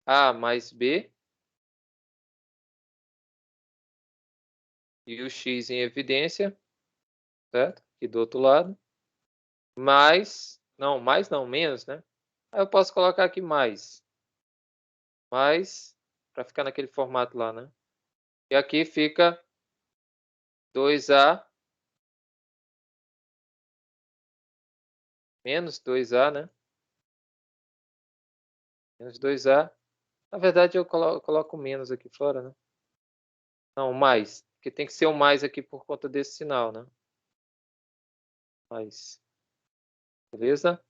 a mais b e o x em evidência, certo? Aqui do outro lado. Mais não, menos, né? Aí eu posso colocar aqui mais, para ficar naquele formato lá, né? E aqui fica 2a menos 2a, né? Menos 2a. Na verdade, eu coloco menos aqui fora, né? Não, mais. Porque tem que ser o mais aqui por conta desse sinal, né? Mais. Beleza?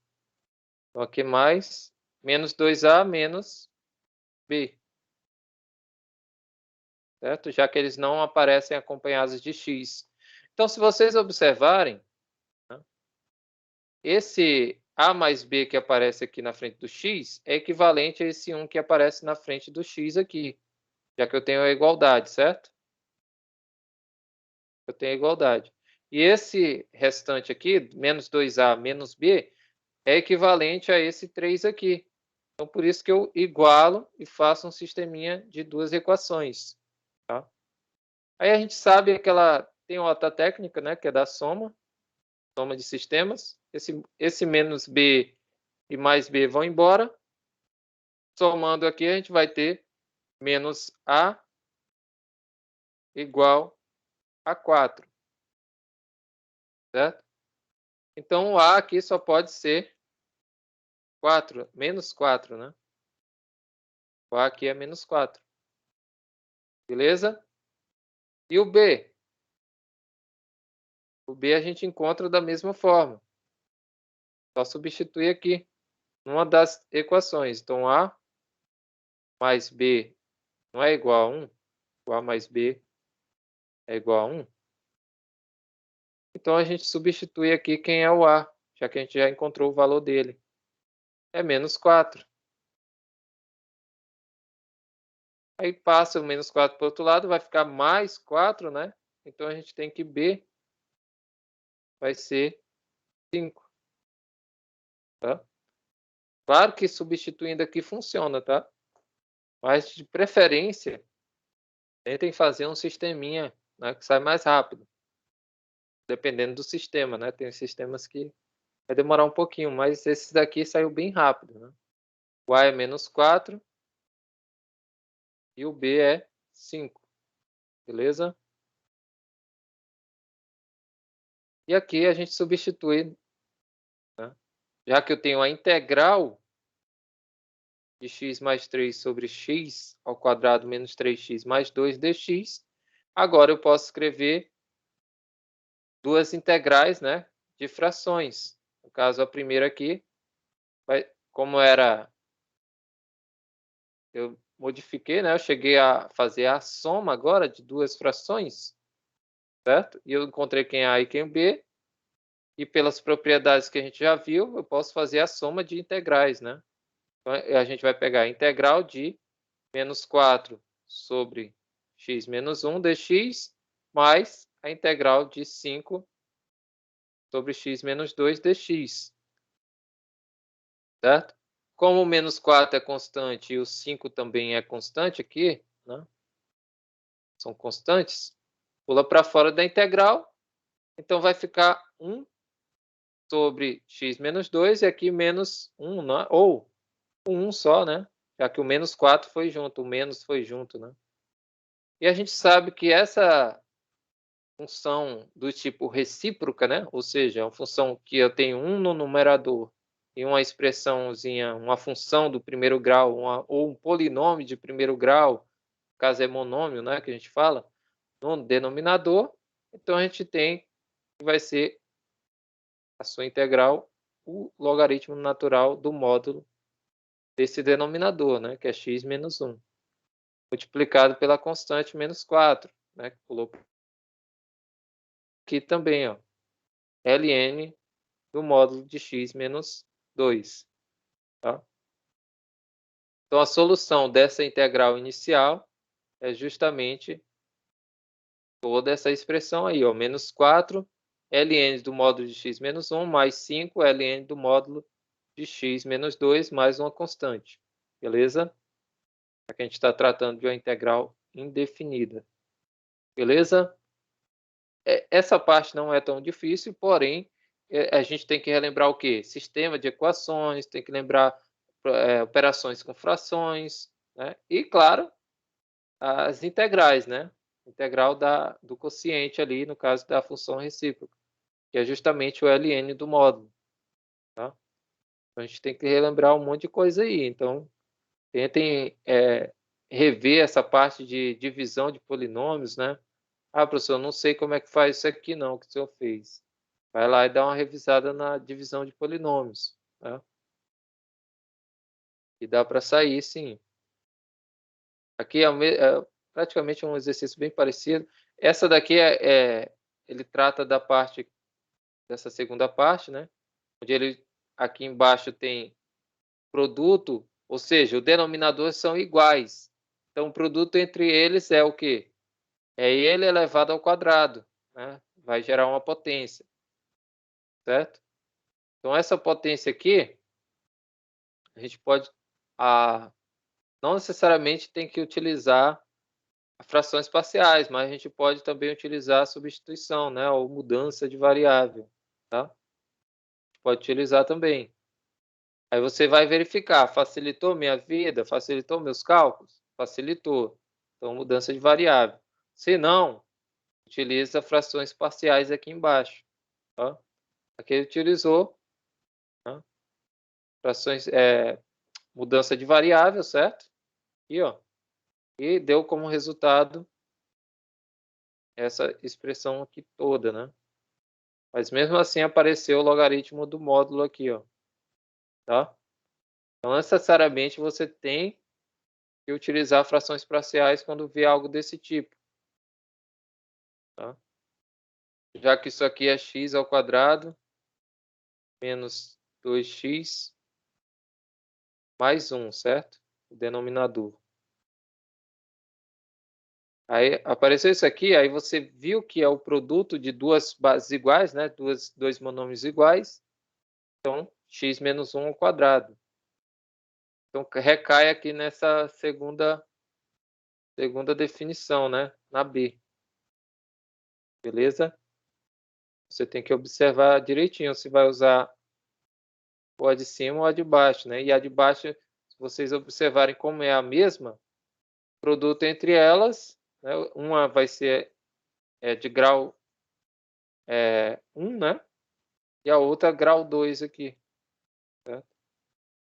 Então, aqui mais. Menos 2a menos b. Certo? Já que eles não aparecem acompanhados de x. Então, se vocês observarem, né, esse a mais b que aparece aqui na frente do x é equivalente a esse 1 que aparece na frente do x aqui, já que eu tenho a igualdade, certo? Eu tenho a igualdade. E esse restante aqui, menos 2a menos b, é equivalente a esse 3 aqui. Então, por isso que eu igualo e faço um sisteminha de duas equações. Tá? Aí a gente sabe que ela tem outra técnica, né, que é da soma. soma de sistemas. Esse menos B e mais B vão embora. Somando aqui, a gente vai ter menos A igual a 4. Certo? Então, o A aqui só pode ser 4, menos 4, né? O A aqui é menos 4. Beleza? E o B? O B a gente encontra da mesma forma. Só substituir aqui numa das equações. Então, A mais B não é igual a 1. O A mais B é igual a 1. Então, a gente substitui aqui quem é o A, já que a gente já encontrou o valor dele. É menos 4. Aí passa o menos 4 para o outro lado, vai ficar mais 4, né? Então, a gente tem que B vai ser 5. Tá? Claro que substituindo aqui funciona, tá? Mas, de preferência, tentem fazer um sisteminha, né, que sai mais rápido. Dependendo do sistema, né? Tem sistemas que vai demorar um pouquinho, mas esse daqui saiu bem rápido, né? O A é menos 4 e o B é 5. Beleza? E aqui a gente substitui, né? Já que eu tenho a integral de x mais 3 sobre x ao quadrado menos 3x mais 2 dx, agora eu posso escrever duas integrais, né, de frações. No caso, a primeira aqui, como era, eu modifiquei, né, eu cheguei a fazer a soma agora de duas frações, certo? E eu encontrei quem é A e quem é B, e pelas propriedades que a gente já viu, eu posso fazer a soma de integrais, né? Então, a gente vai pegar a integral de menos 4 sobre x menos 1 dx, mais a integral de 5 sobre x menos 2 dx. Certo? Como o menos 4 é constante e o 5 também é constante aqui, né? São constantes, pula para fora da integral, então vai ficar 1 sobre x menos 2 e aqui menos 1, né? Ou 1 só, né? Já que o menos 4 foi junto, o menos foi junto, né? E a gente sabe que essa função do tipo recíproca, né? Ou seja, é uma função que eu tenho 1 no numerador e uma expressãozinha, uma função do primeiro grau, ou um polinômio de primeiro grau, no caso é monômio, né, que a gente fala, no denominador, então a gente tem que vai ser a sua integral, o logaritmo natural do módulo desse denominador, né, que é x menos 1, multiplicado pela constante menos 4, né, que pulou aqui também, ó, ln do módulo de x menos 2. Tá? Então, a solução dessa integral inicial é justamente toda essa expressão aí, ó, menos 4 ln do módulo de x menos 1 mais 5 ln do módulo de x menos 2 mais uma constante. Beleza? Aqui a gente está tratando de uma integral indefinida. Beleza? Essa parte não é tão difícil, porém, a gente tem que relembrar o quê? Sistema de equações, tem que lembrar operações com frações, né? E, claro, as integrais, né? Integral do quociente ali, no caso da função recíproca, que é justamente o ln do módulo. Tá? Então, a gente tem que relembrar um monte de coisa aí. Então, tentem rever essa parte de divisão de polinômios, né? Ah, professor, eu não sei como é que faz isso aqui não, que o senhor fez. Vai lá e dá uma revisada na divisão de polinômios. Tá? E dá para sair, sim. Aqui é praticamente um exercício bem parecido. Essa daqui ele trata da parte, dessa segunda parte, né? Onde ele, aqui embaixo tem produto, ou seja, os denominadores são iguais. Então, o produto entre eles é o quê? É ele elevado ao quadrado, né? Vai gerar uma potência, certo? Então, essa potência aqui, a gente pode, não necessariamente tem que utilizar frações parciais, mas a gente pode também utilizar a substituição, né, ou mudança de variável. tá? Pode utilizar também. Aí você vai verificar, facilitou minha vida? Facilitou meus cálculos? Facilitou. Então, mudança de variável. Se não, utiliza frações parciais aqui embaixo. Tá? Aqui ele utilizou, tá? Frações, mudança de variável, certo? Aqui, ó. E deu como resultado essa expressão aqui toda, né? Mas mesmo assim apareceu o logaritmo do módulo aqui, ó. Tá? Não necessariamente você tem que utilizar frações parciais quando vê algo desse tipo. Tá? Já que isso aqui é x ao quadrado menos 2x mais 1, certo? O denominador. Aí apareceu isso aqui, aí você viu que é o produto de duas bases iguais, né? Dois monômios iguais. Então, x menos 1 ao quadrado. Então, recai aqui nessa segunda definição, né? Na B. Beleza? Você tem que observar direitinho se vai usar ou a de cima ou a de baixo, né? E a de baixo, se vocês observarem como é a mesma, produto entre elas, né? Uma vai ser de grau 1, né? E a outra grau 2 aqui, certo?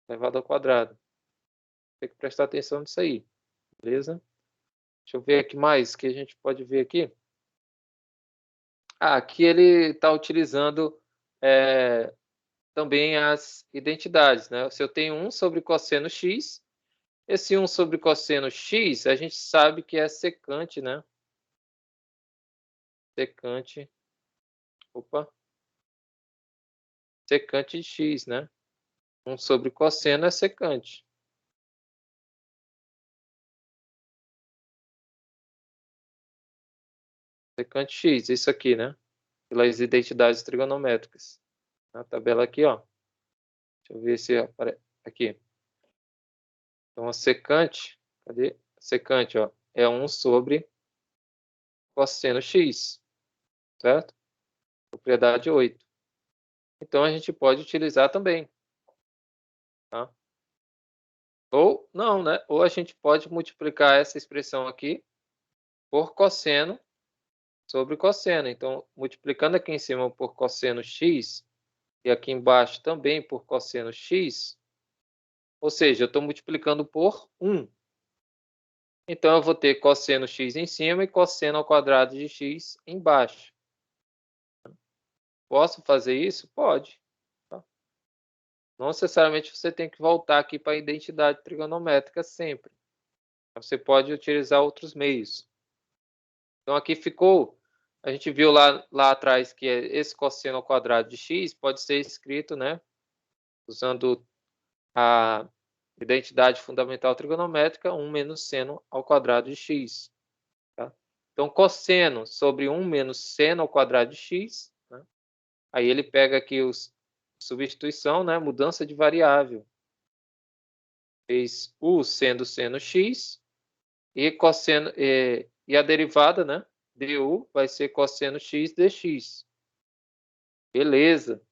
Elevado ao quadrado. Tem que prestar atenção nisso aí, beleza? Deixa eu ver aqui mais, que a gente pode ver aqui. Aqui ele está utilizando também as identidades, né? Se eu tenho 1 sobre cosseno x, esse 1 sobre cosseno x, a gente sabe que é secante, né? Secante, secante de x, né? 1 sobre cosseno é secante. Secante x, isso aqui, né? Pelas identidades trigonométricas. Na tabela aqui, ó. Deixa eu ver se aparece aqui. Então, a secante, cadê? Secante, ó, é 1 sobre cosseno x, certo? Propriedade 8. Então, a gente pode utilizar também, tá? Ou não, né? Ou a gente pode multiplicar essa expressão aqui por cosseno sobre cosseno. Então, multiplicando aqui em cima por cosseno x e aqui embaixo também por cosseno x, ou seja, eu estou multiplicando por 1. Então, eu vou ter cosseno x em cima e cosseno ao quadrado de x embaixo. Posso fazer isso? Pode. Tá? Não necessariamente você tem que voltar aqui para a identidade trigonométrica sempre. Você pode utilizar outros meios. Então, aqui ficou, a gente viu lá atrás que esse cosseno ao quadrado de x pode ser escrito, né, usando a identidade fundamental trigonométrica, 1 menos seno ao quadrado de x. Tá? Então, cosseno sobre 1 menos seno ao quadrado de x, né? Aí ele pega aqui substituição, né, mudança de variável. Fez u sendo seno x e cosseno e a derivada, né, du vai ser cosseno x dx. Beleza.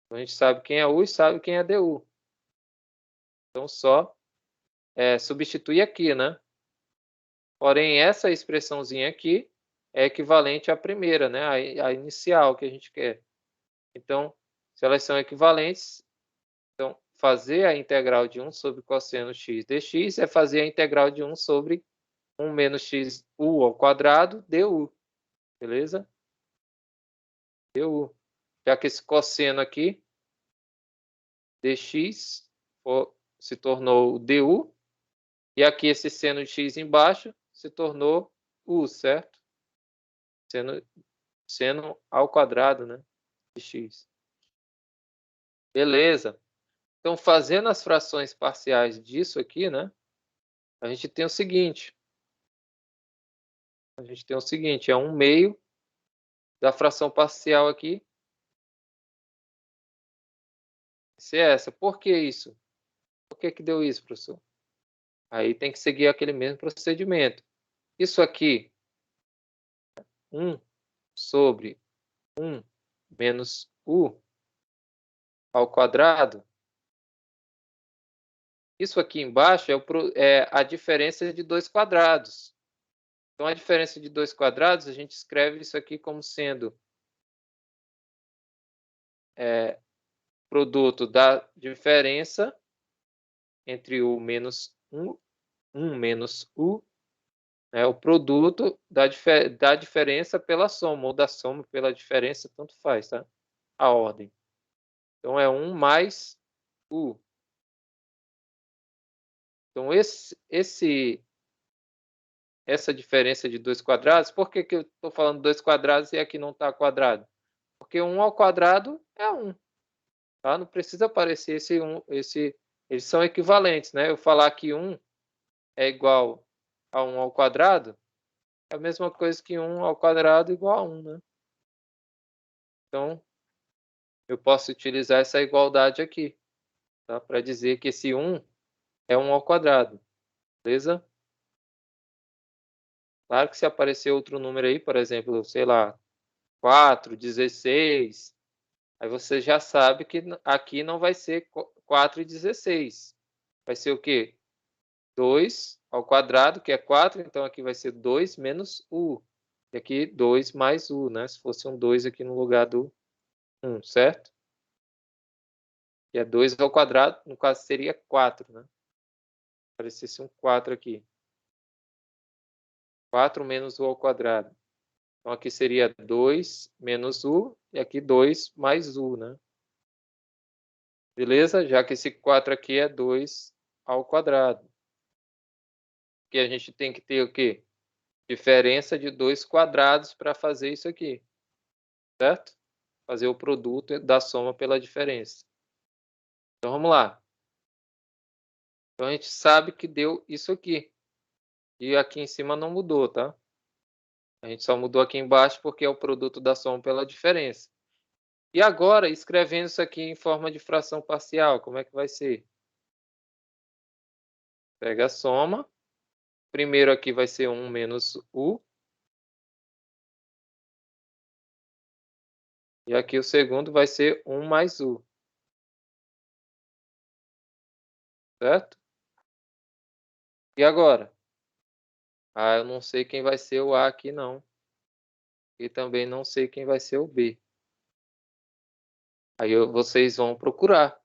Então, a gente sabe quem é u e sabe quem é du. Então, só substituir aqui, né? Porém, essa expressãozinha aqui é equivalente à primeira, né? A inicial que a gente quer. Então, se elas são equivalentes, então, fazer a integral de 1 sobre cosseno x dx é fazer a integral de 1 sobre 1 menos x u ao quadrado du. Beleza? Du. Já que esse cosseno aqui, dx, se tornou du, e aqui esse seno de x embaixo se tornou u, certo? Seno ao quadrado, né, de x. Beleza. Então, fazendo as frações parciais disso aqui, né, a gente tem o seguinte. É 1/2 da fração parcial aqui. Se é essa. Por que isso? Por que deu isso, professor? Aí tem que seguir aquele mesmo procedimento. Isso aqui, 1 sobre 1 menos u ao quadrado, isso aqui embaixo é a diferença de dois quadrados. Então, a diferença de dois quadrados, a gente escreve isso aqui como sendo produto da diferença entre u menos 1 menos u, o produto da diferença pela soma, ou da soma pela diferença, tanto faz, tá? A ordem. Então, é 1 mais u. Então, essa diferença de dois quadrados, por que eu estou falando dois quadrados e aqui não está quadrado? Porque 1 ao quadrado é 1. Tá? Não precisa aparecer esse 1, eles são equivalentes, né? Eu falar que 1 é igual a 1 ao quadrado, é a mesma coisa que 1 ao quadrado igual a 1, né? Então, eu posso utilizar essa igualdade aqui, tá? Para dizer que esse 1 é 1 ao quadrado, beleza? Claro que se aparecer outro número aí, por exemplo, sei lá, 4, 16, aí você já sabe que aqui não vai ser 4 e 16. Vai ser o quê? 2 ao quadrado, que é 4, então aqui vai ser 2 menos u. E aqui 2 mais u, né? Se fosse um 2 aqui no lugar do 1, certo? E é 2 ao quadrado, no caso seria 4, né? Aparecesse um 4 aqui. 4 menos u ao quadrado. Então aqui seria 2 menos u, e aqui 2 mais u, né? Beleza? Já que esse 4 aqui é 2 ao quadrado. Porque a gente tem que ter o quê? Diferença de dois quadrados para fazer isso aqui, certo? Fazer o produto da soma pela diferença. Então, vamos lá. Então, a gente sabe que deu isso aqui. E aqui em cima não mudou, tá? A gente só mudou aqui embaixo porque é o produto da soma pela diferença. E agora, escrevendo isso aqui em forma de fração parcial, como é que vai ser? Pega a soma. Primeiro aqui vai ser 1 menos u. E aqui o segundo vai ser 1 mais u. Certo? E agora? Ah, eu não sei quem vai ser o A aqui, não. E também não sei quem vai ser o B. Aí vocês vão procurar,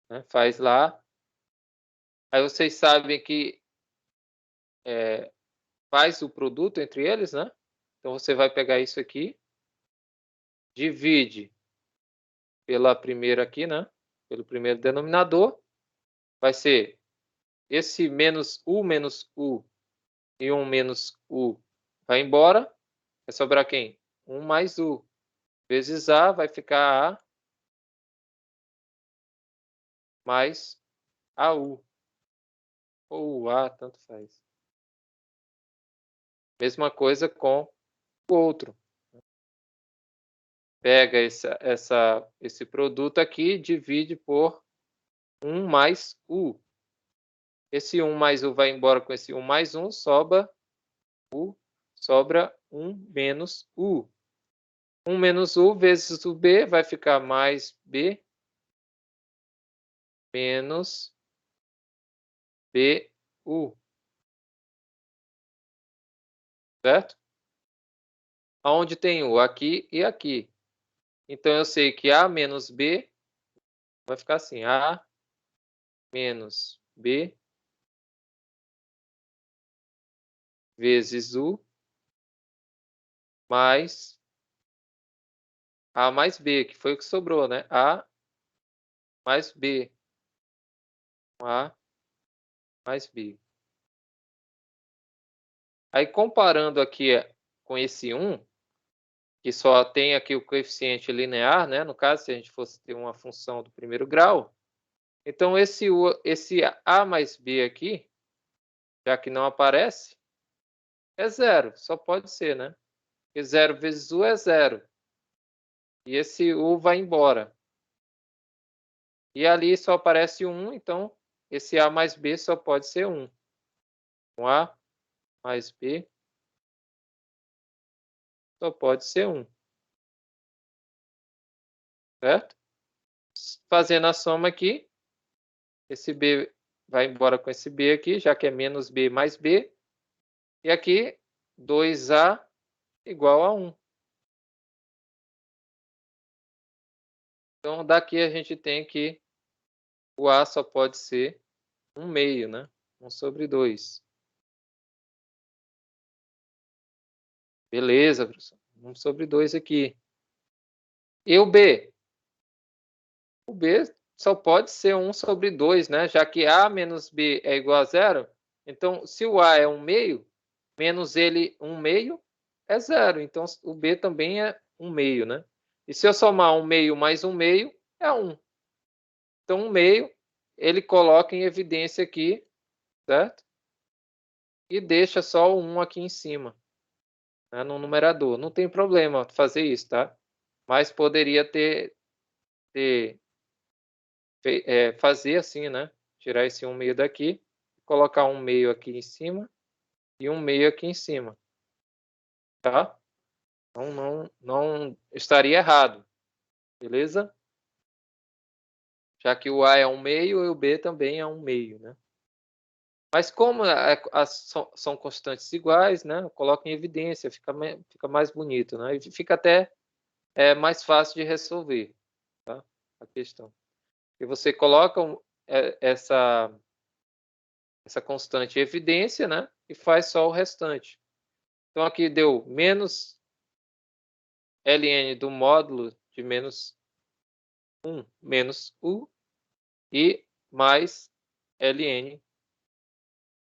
né? Faz lá. Aí vocês sabem que faz o produto entre eles, né? Então você vai pegar isso aqui, divide pela primeira aqui, né? Pelo primeiro denominador. Vai ser esse menos u e 1 menos u vai embora. Vai sobrar quem? 1 mais u. Vezes a vai ficar a mais AU. Ou A, tanto faz. Mesma coisa com o outro. Pega esse produto aqui e divide por 1 mais U. Esse 1 mais U vai embora com esse 1 mais 1, sobra 1 menos U. 1 menos U vezes o B vai ficar mais B menos BU. Certo? Aonde tem U? Aqui e aqui. Então, eu sei que A menos B vai ficar assim. A menos B vezes U mais A mais B, que foi o que sobrou, né? A mais B. A mais B. Aí, comparando aqui com esse 1, que só tem aqui o coeficiente linear, né? No caso, se a gente fosse ter uma função do primeiro grau. Então, esse A mais B aqui, já que não aparece, é zero. Só pode ser, né? Porque 0 vezes U é zero. E esse U vai embora. E ali só aparece 1, então esse A mais B só pode ser 1. Um A mais B só pode ser 1. certo? Fazendo a soma aqui, esse B vai embora com esse B aqui, já que é menos B mais B. E aqui, 2A igual a 1. Então, daqui a gente tem que o A só pode ser 1 meio, né? 1 sobre 2. Beleza, professor. 1 sobre 2 aqui. E o B? O B só pode ser 1 sobre 2, né? Já que A menos B é igual a 0. Então, se o A é 1 meio, menos ele 1 meio é 0. Então, o B também é 1 meio, né? E se eu somar 1 meio mais 1 meio, é 1. Então, 1 meio, ele coloca em evidência aqui, certo? E deixa só o 1 aqui em cima, né, no numerador. Não tem problema fazer isso, tá? Mas poderia fazer assim, né? Tirar esse 1 meio daqui, colocar 1 meio aqui em cima e 1 meio aqui em cima, tá? Então, não estaria errado, beleza? Já que o A é 1 meio e o B também é 1 meio, né? Mas como são constantes iguais, né? Coloca em evidência, fica mais bonito, né? E fica até mais fácil de resolver, tá? A questão. E você coloca essa constante em evidência, né? E faz só o restante. Então aqui deu menos ln do módulo de menos 1 menos u e mais ln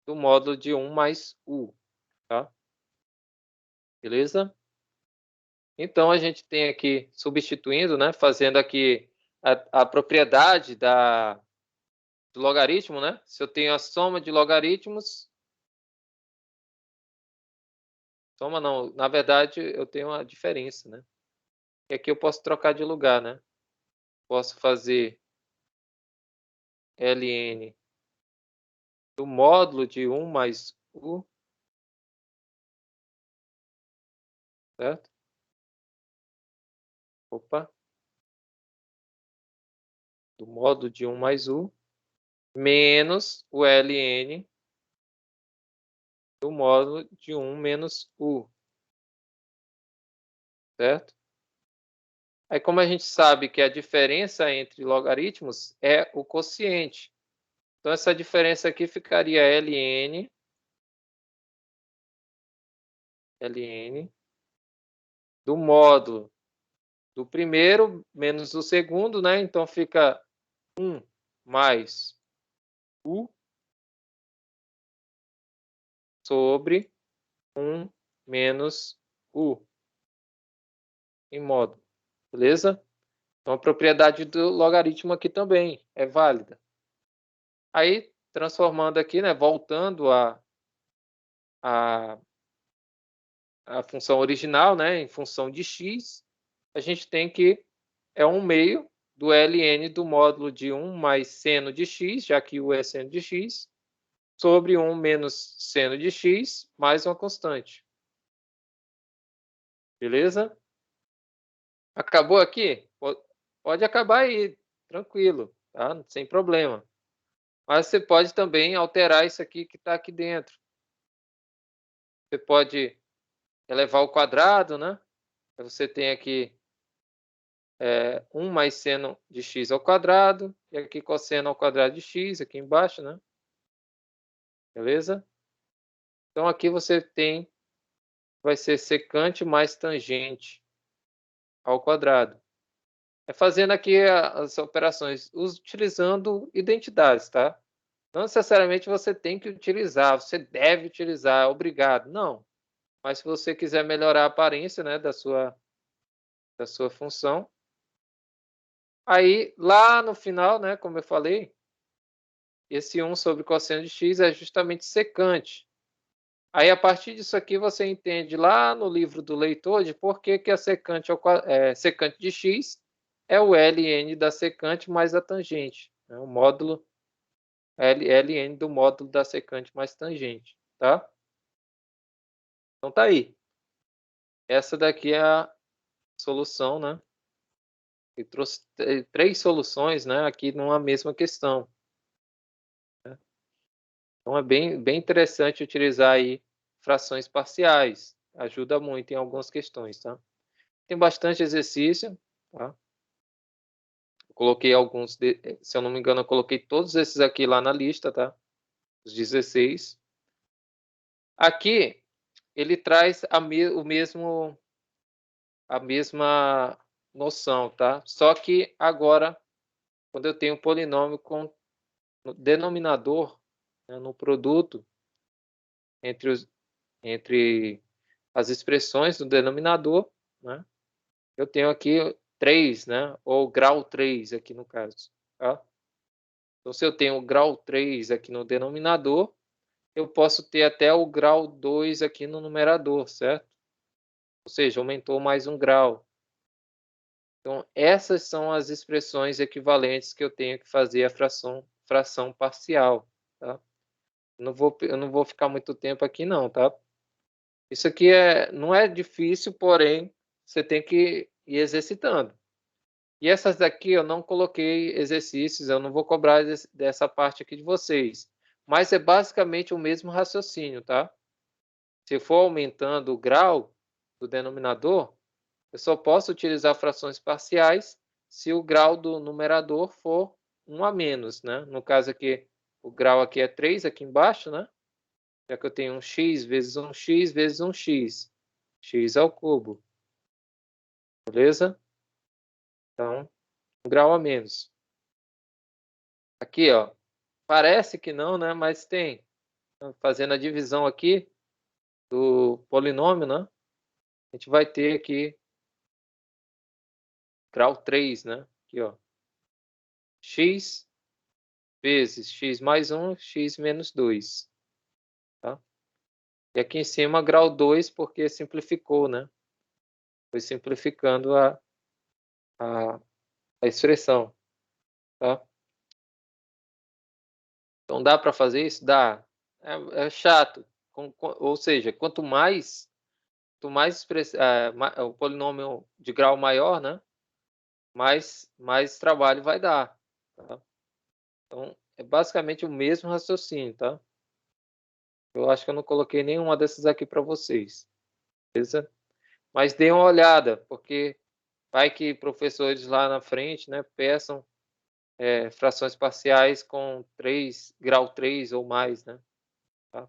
do módulo de 1 mais u, tá? Beleza? Então a gente tem aqui substituindo, né? Fazendo aqui a propriedade do logaritmo, né? Se eu tenho a soma de logaritmos, soma não, na verdade eu tenho uma diferença, né? E aqui eu posso trocar de lugar, né? Posso fazer ln do módulo de 1 mais u, certo? Opa. Do módulo de 1 mais u, menos o ln do módulo de 1 menos u, certo? Aí, como a gente sabe que a diferença entre logaritmos é o quociente, então essa diferença aqui ficaria ln do módulo do primeiro menos o segundo, né? Então fica 1 mais u sobre 1 menos u em módulo, beleza? Então a propriedade do logaritmo aqui também é válida. Aí, transformando aqui, né, voltando a função original, né, em função de x, a gente tem que é 1 meio do ln do módulo de 1 mais seno de x, já que u é seno de x, sobre 1 menos seno de x, mais uma constante. Beleza? Acabou aqui? Pode acabar aí, tranquilo, tá? Sem problema. Mas você pode também alterar isso aqui que está aqui dentro. Você pode elevar ao quadrado, né? Você tem aqui 1 mais seno de x ao quadrado, e aqui cosseno ao quadrado de x, aqui embaixo, né? Beleza? Então aqui você tem, vai ser secante mais tangente ao quadrado. É fazendo aqui as operações utilizando identidades, tá? Não necessariamente você tem que utilizar, você deve utilizar, obrigado. Não. Mas se você quiser melhorar a aparência, né, da sua função, aí lá no final, né, como eu falei, esse 1 sobre cosseno de x é justamente secante. Aí, a partir disso aqui, você entende lá no livro do leitor de por que a secante, secante de x é o ln da secante mais a tangente, né? O módulo ln do módulo da secante mais tangente, tá? Então tá aí. Essa daqui é a solução, né? Ele trouxe 3 soluções, né, aqui numa mesma questão. Né? Então é bem interessante utilizar aí frações parciais. Ajuda muito em algumas questões, tá? Tem bastante exercício, tá? Eu coloquei alguns, se eu não me engano, eu coloquei todos esses aqui lá na lista, tá? Os 16. Aqui ele traz a mesma noção, tá? Só que agora, quando eu tenho um polinômio com no denominador, né, no produto entre as expressões do denominador, né? Eu tenho aqui 3, né? Ou grau 3 aqui no caso, tá? Então, se eu tenho o grau 3 aqui no denominador, eu posso ter até o grau 2 aqui no numerador, certo? Ou seja, aumentou mais um grau. Então, essas são as expressões equivalentes que eu tenho que fazer a fração parcial, tá? Eu não vou ficar muito tempo aqui não, tá? Isso aqui não é difícil, porém, você tem que ir exercitando. E essas daqui eu não coloquei exercícios, eu não vou cobrar dessa parte aqui de vocês. Mas é basicamente o mesmo raciocínio, tá? Se for aumentando o grau do denominador, eu só posso utilizar frações parciais se o grau do numerador for 1 a menos, né? No caso aqui, o grau aqui é 3 aqui embaixo, né? Já que eu tenho um x vezes um x vezes um x. X ao cubo. Beleza? Então, um grau a menos. Aqui, ó. Parece que não, né? Mas tem. Fazendo a divisão aqui do polinômio, né? A gente vai ter aqui grau 3, né? Aqui, ó. X vezes x mais 1, x menos 2. Tá? E aqui em cima, grau 2, porque simplificou, né? Foi simplificando a, a expressão. Tá? Então, dá para fazer isso? Dá. É chato. Ou seja, quanto mais o polinômio de grau maior, né? Mais trabalho vai dar. Tá? Então, é basicamente o mesmo raciocínio, tá? Eu acho que eu não coloquei nenhuma dessas aqui para vocês, beleza? Mas dê uma olhada, porque vai que professores lá na frente, né, peçam frações parciais com grau 3 ou mais, né? Tá?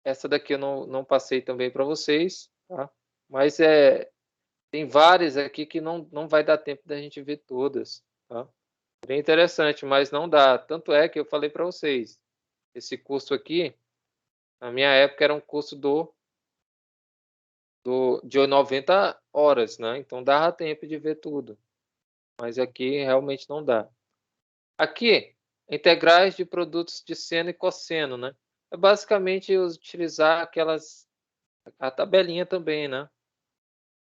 Essa daqui eu não passei também para vocês, tá? Mas tem várias aqui que não vai dar tempo da gente ver todas, tá? Bem interessante, mas não dá. Tanto é que eu falei para vocês, esse curso aqui, na minha época, era um curso de 90 horas, né? Então dava tempo de ver tudo. Mas aqui realmente não dá. Aqui, integrais de produtos de seno e cosseno, né? É basicamente utilizar a tabelinha também, né?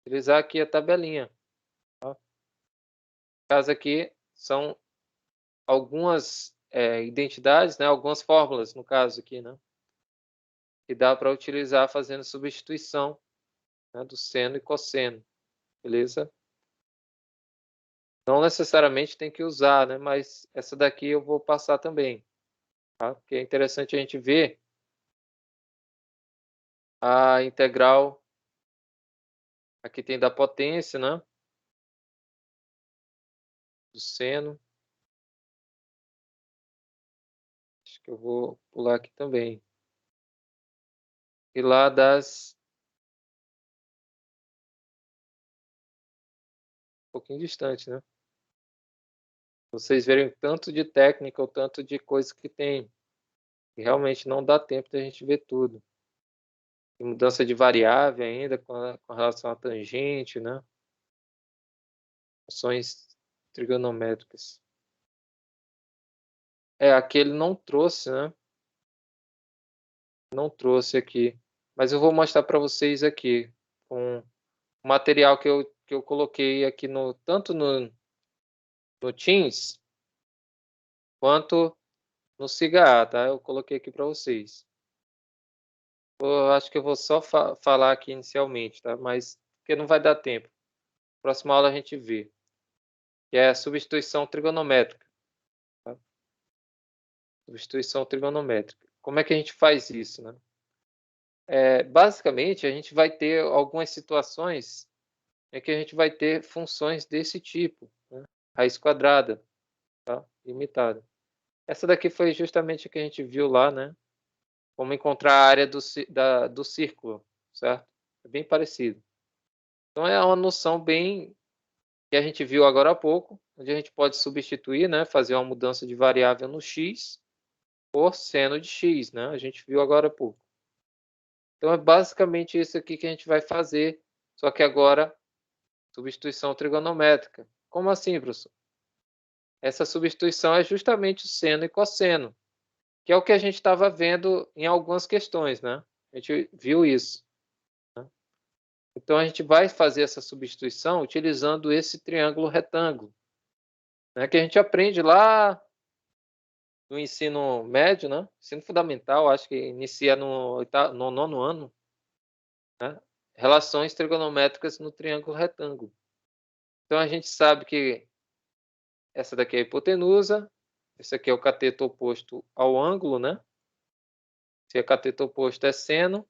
Utilizar aqui a tabelinha. Tá? No caso aqui, são algumas identidades, né? Algumas fórmulas, no caso aqui, né? Que dá para utilizar fazendo substituição, né, do seno e cosseno, beleza? Não necessariamente tem que usar, né? Mas essa daqui eu vou passar também, tá? Porque é interessante a gente ver a integral. Aqui tem da potência, né? Do seno. Acho que eu vou pular aqui também. E lá um pouquinho distante, né? Vocês verem o tanto de técnica, o tanto de coisa que tem. E realmente não dá tempo da gente ver tudo. Tem mudança de variável ainda com relação à tangente, né? Funções trigonométricas. Aqui ele não trouxe, né? Não trouxe aqui. Mas eu vou mostrar para vocês aqui. Com o material que eu coloquei aqui tanto no Teams quanto no SIGA, tá? Eu coloquei aqui para vocês. Eu acho que eu vou só falar aqui inicialmente, tá? Mas porque não vai dar tempo. próxima aula a gente vê, que é a substituição trigonométrica. Tá? Substituição trigonométrica. Como é que a gente faz isso, né? Basicamente, a gente vai ter algumas situações em que a gente vai ter funções desse tipo, né? Raiz quadrada, tá? Limitada. Essa daqui foi justamente a que a gente viu lá, né? Como encontrar a área do círculo, certo? É bem parecido. Então, é uma noção bem que a gente viu agora há pouco, onde a gente pode substituir, né? Fazer uma mudança de variável no x por seno de x, né? A gente viu agora há pouco. Então, é basicamente isso aqui que a gente vai fazer, só que agora, substituição trigonométrica. Como assim, professor? Essa substituição é justamente o seno e cosseno, que é o que a gente estava vendo em algumas questões, né? A gente viu isso. Né? Então, a gente vai fazer essa substituição utilizando esse triângulo retângulo, né? Que a gente aprende lá no ensino médio, né? Ensino fundamental, acho que inicia no 9º ano, né? Relações trigonométricas no triângulo retângulo. Então, a gente sabe que essa daqui é a hipotenusa, esse aqui é o cateto oposto ao ângulo, né? Se é cateto oposto é seno,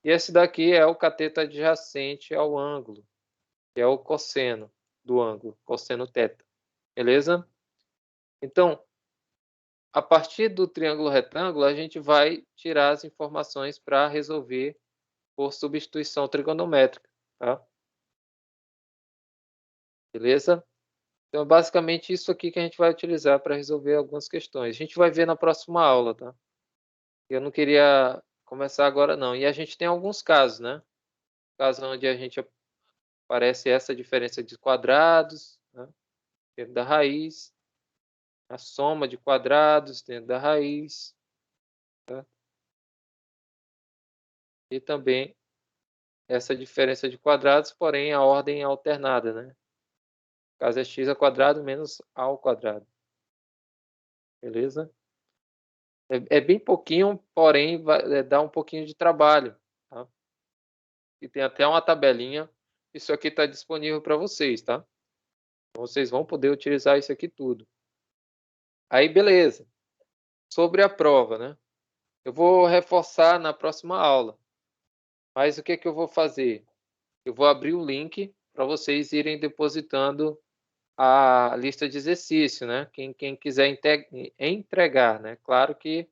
e esse daqui é o cateto adjacente ao ângulo, que é o cosseno do ângulo, cosseno θ. Beleza? Então, a partir do triângulo retângulo, a gente vai tirar as informações para resolver por substituição trigonométrica, tá? Beleza? Então, basicamente, isso aqui que a gente vai utilizar para resolver algumas questões. A gente vai ver na próxima aula, tá? Eu não queria começar agora, não. E a gente tem alguns casos, né? Casos onde a gente aparece essa diferença de quadrados, né? Dentro da raiz, a soma de quadrados dentro da raiz, tá? E também essa diferença de quadrados, porém a ordem é alternada, né? No caso é x ao quadrado menos a ao quadrado. Beleza? É bem pouquinho, porém vai dar um pouquinho de trabalho, tá? E tem até uma tabelinha. Isso aqui está disponível para vocês, tá? Então, vocês vão poder utilizar isso aqui tudo. Aí, beleza. Sobre a prova, né? Eu vou reforçar na próxima aula. Mas o que que eu vou fazer? Eu vou abrir o link para vocês irem depositando a lista de exercício, né? Quem quiser entregar, né? Claro que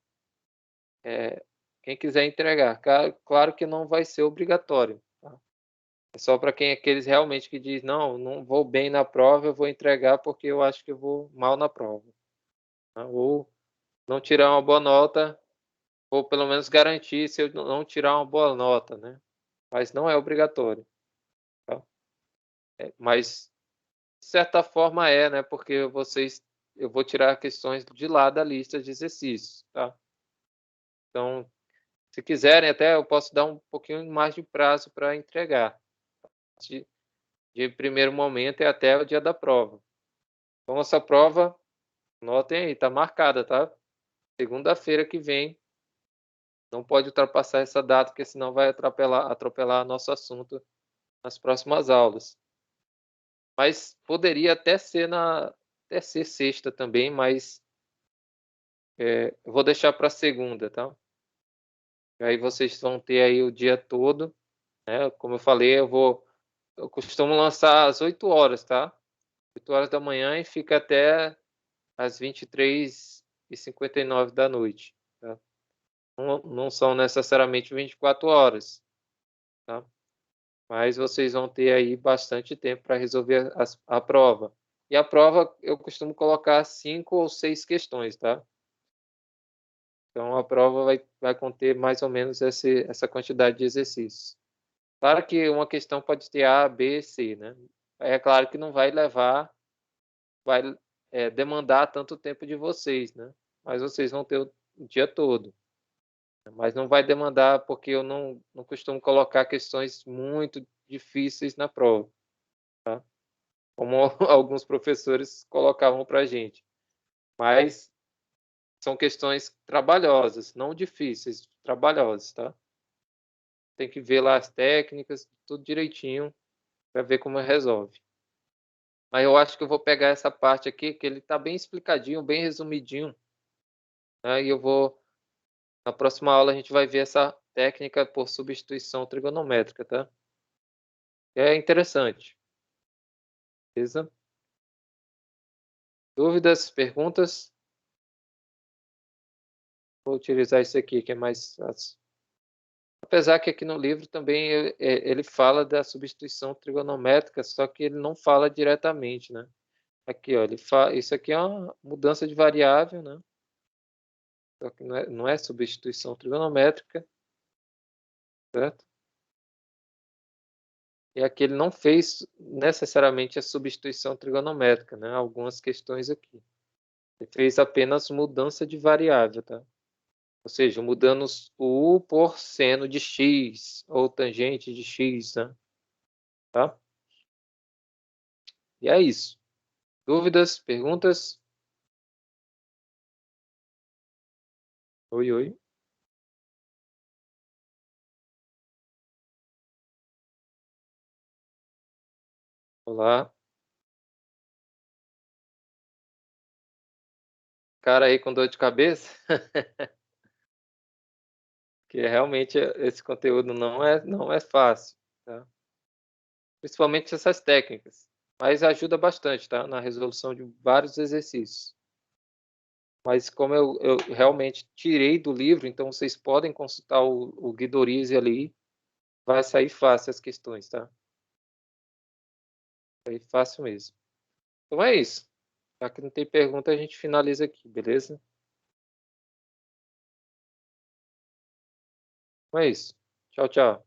quem quiser entregar, claro que não vai ser obrigatório. Tá? É só para quem aqueles realmente que diz não vou bem na prova, eu vou entregar porque eu acho que eu vou mal na prova, tá? Ou não tirar uma boa nota, ou pelo menos garantir se eu não tirar uma boa nota, né? Mas não é obrigatório, tá? Mas de certa forma né? Porque eu vou tirar questões de lá da lista de exercícios, tá? Então, se quiserem, até eu posso dar um pouquinho mais de prazo para entregar. De primeiro momento é até o dia da prova. Então, essa prova, notem aí, está marcada, tá? Segunda-feira que vem. Não pode ultrapassar essa data, porque senão vai atropelar nosso assunto nas próximas aulas. Mas poderia até ser sexta também, mas eu vou deixar para segunda, tá? Aí vocês vão ter aí o dia todo, né? Como eu falei, eu costumo lançar às 8 horas, tá? 8 horas da manhã e fica até às 23h59 da noite, tá? Não são necessariamente 24 horas, tá? Mas vocês vão ter aí bastante tempo para resolver a prova. E a prova eu costumo colocar 5 ou 6 questões, tá? Então a prova vai conter mais ou menos essa quantidade de exercícios. Claro que uma questão pode ter A, B, C, né? É claro que não vai demandar tanto tempo de vocês, né? Mas vocês vão ter o dia todo. Mas não vai demandar porque eu não costumo colocar questões muito difíceis na prova, tá? Como alguns professores colocavam para a gente. Mas são questões trabalhosas, não difíceis, trabalhosas, tá? Tem que ver lá as técnicas, tudo direitinho, para ver como resolve. Mas eu acho que eu vou pegar essa parte aqui, que ele está bem explicadinho, bem resumidinho, né? E eu vou, na próxima aula, a gente vai ver essa técnica por substituição trigonométrica, tá? É interessante, beleza? Dúvidas, perguntas? Vou utilizar isso aqui, que é mais fácil. Apesar que aqui no livro também ele fala da substituição trigonométrica, só que ele não fala diretamente, né? Aqui, ó, isso aqui é uma mudança de variável, né? Só que não é substituição trigonométrica, certo? E aqui ele não fez necessariamente a substituição trigonométrica, né? Algumas questões aqui. Ele fez apenas mudança de variável, tá? Ou seja, mudando o U por seno de x, ou tangente de x, né? Tá? E é isso. Dúvidas, perguntas? Oi, oi. Olá. Cara aí com dor de cabeça? Que realmente esse conteúdo não é fácil, tá? Principalmente essas técnicas. Mas ajuda bastante, tá? Na resolução de vários exercícios. Mas como eu realmente tirei do livro, então vocês podem consultar o Guidorize ali, vai sair fácil as questões, tá? Vai sair fácil mesmo. Então é isso. Já que não tem pergunta, a gente finaliza aqui, beleza? Então é isso. Tchau, tchau.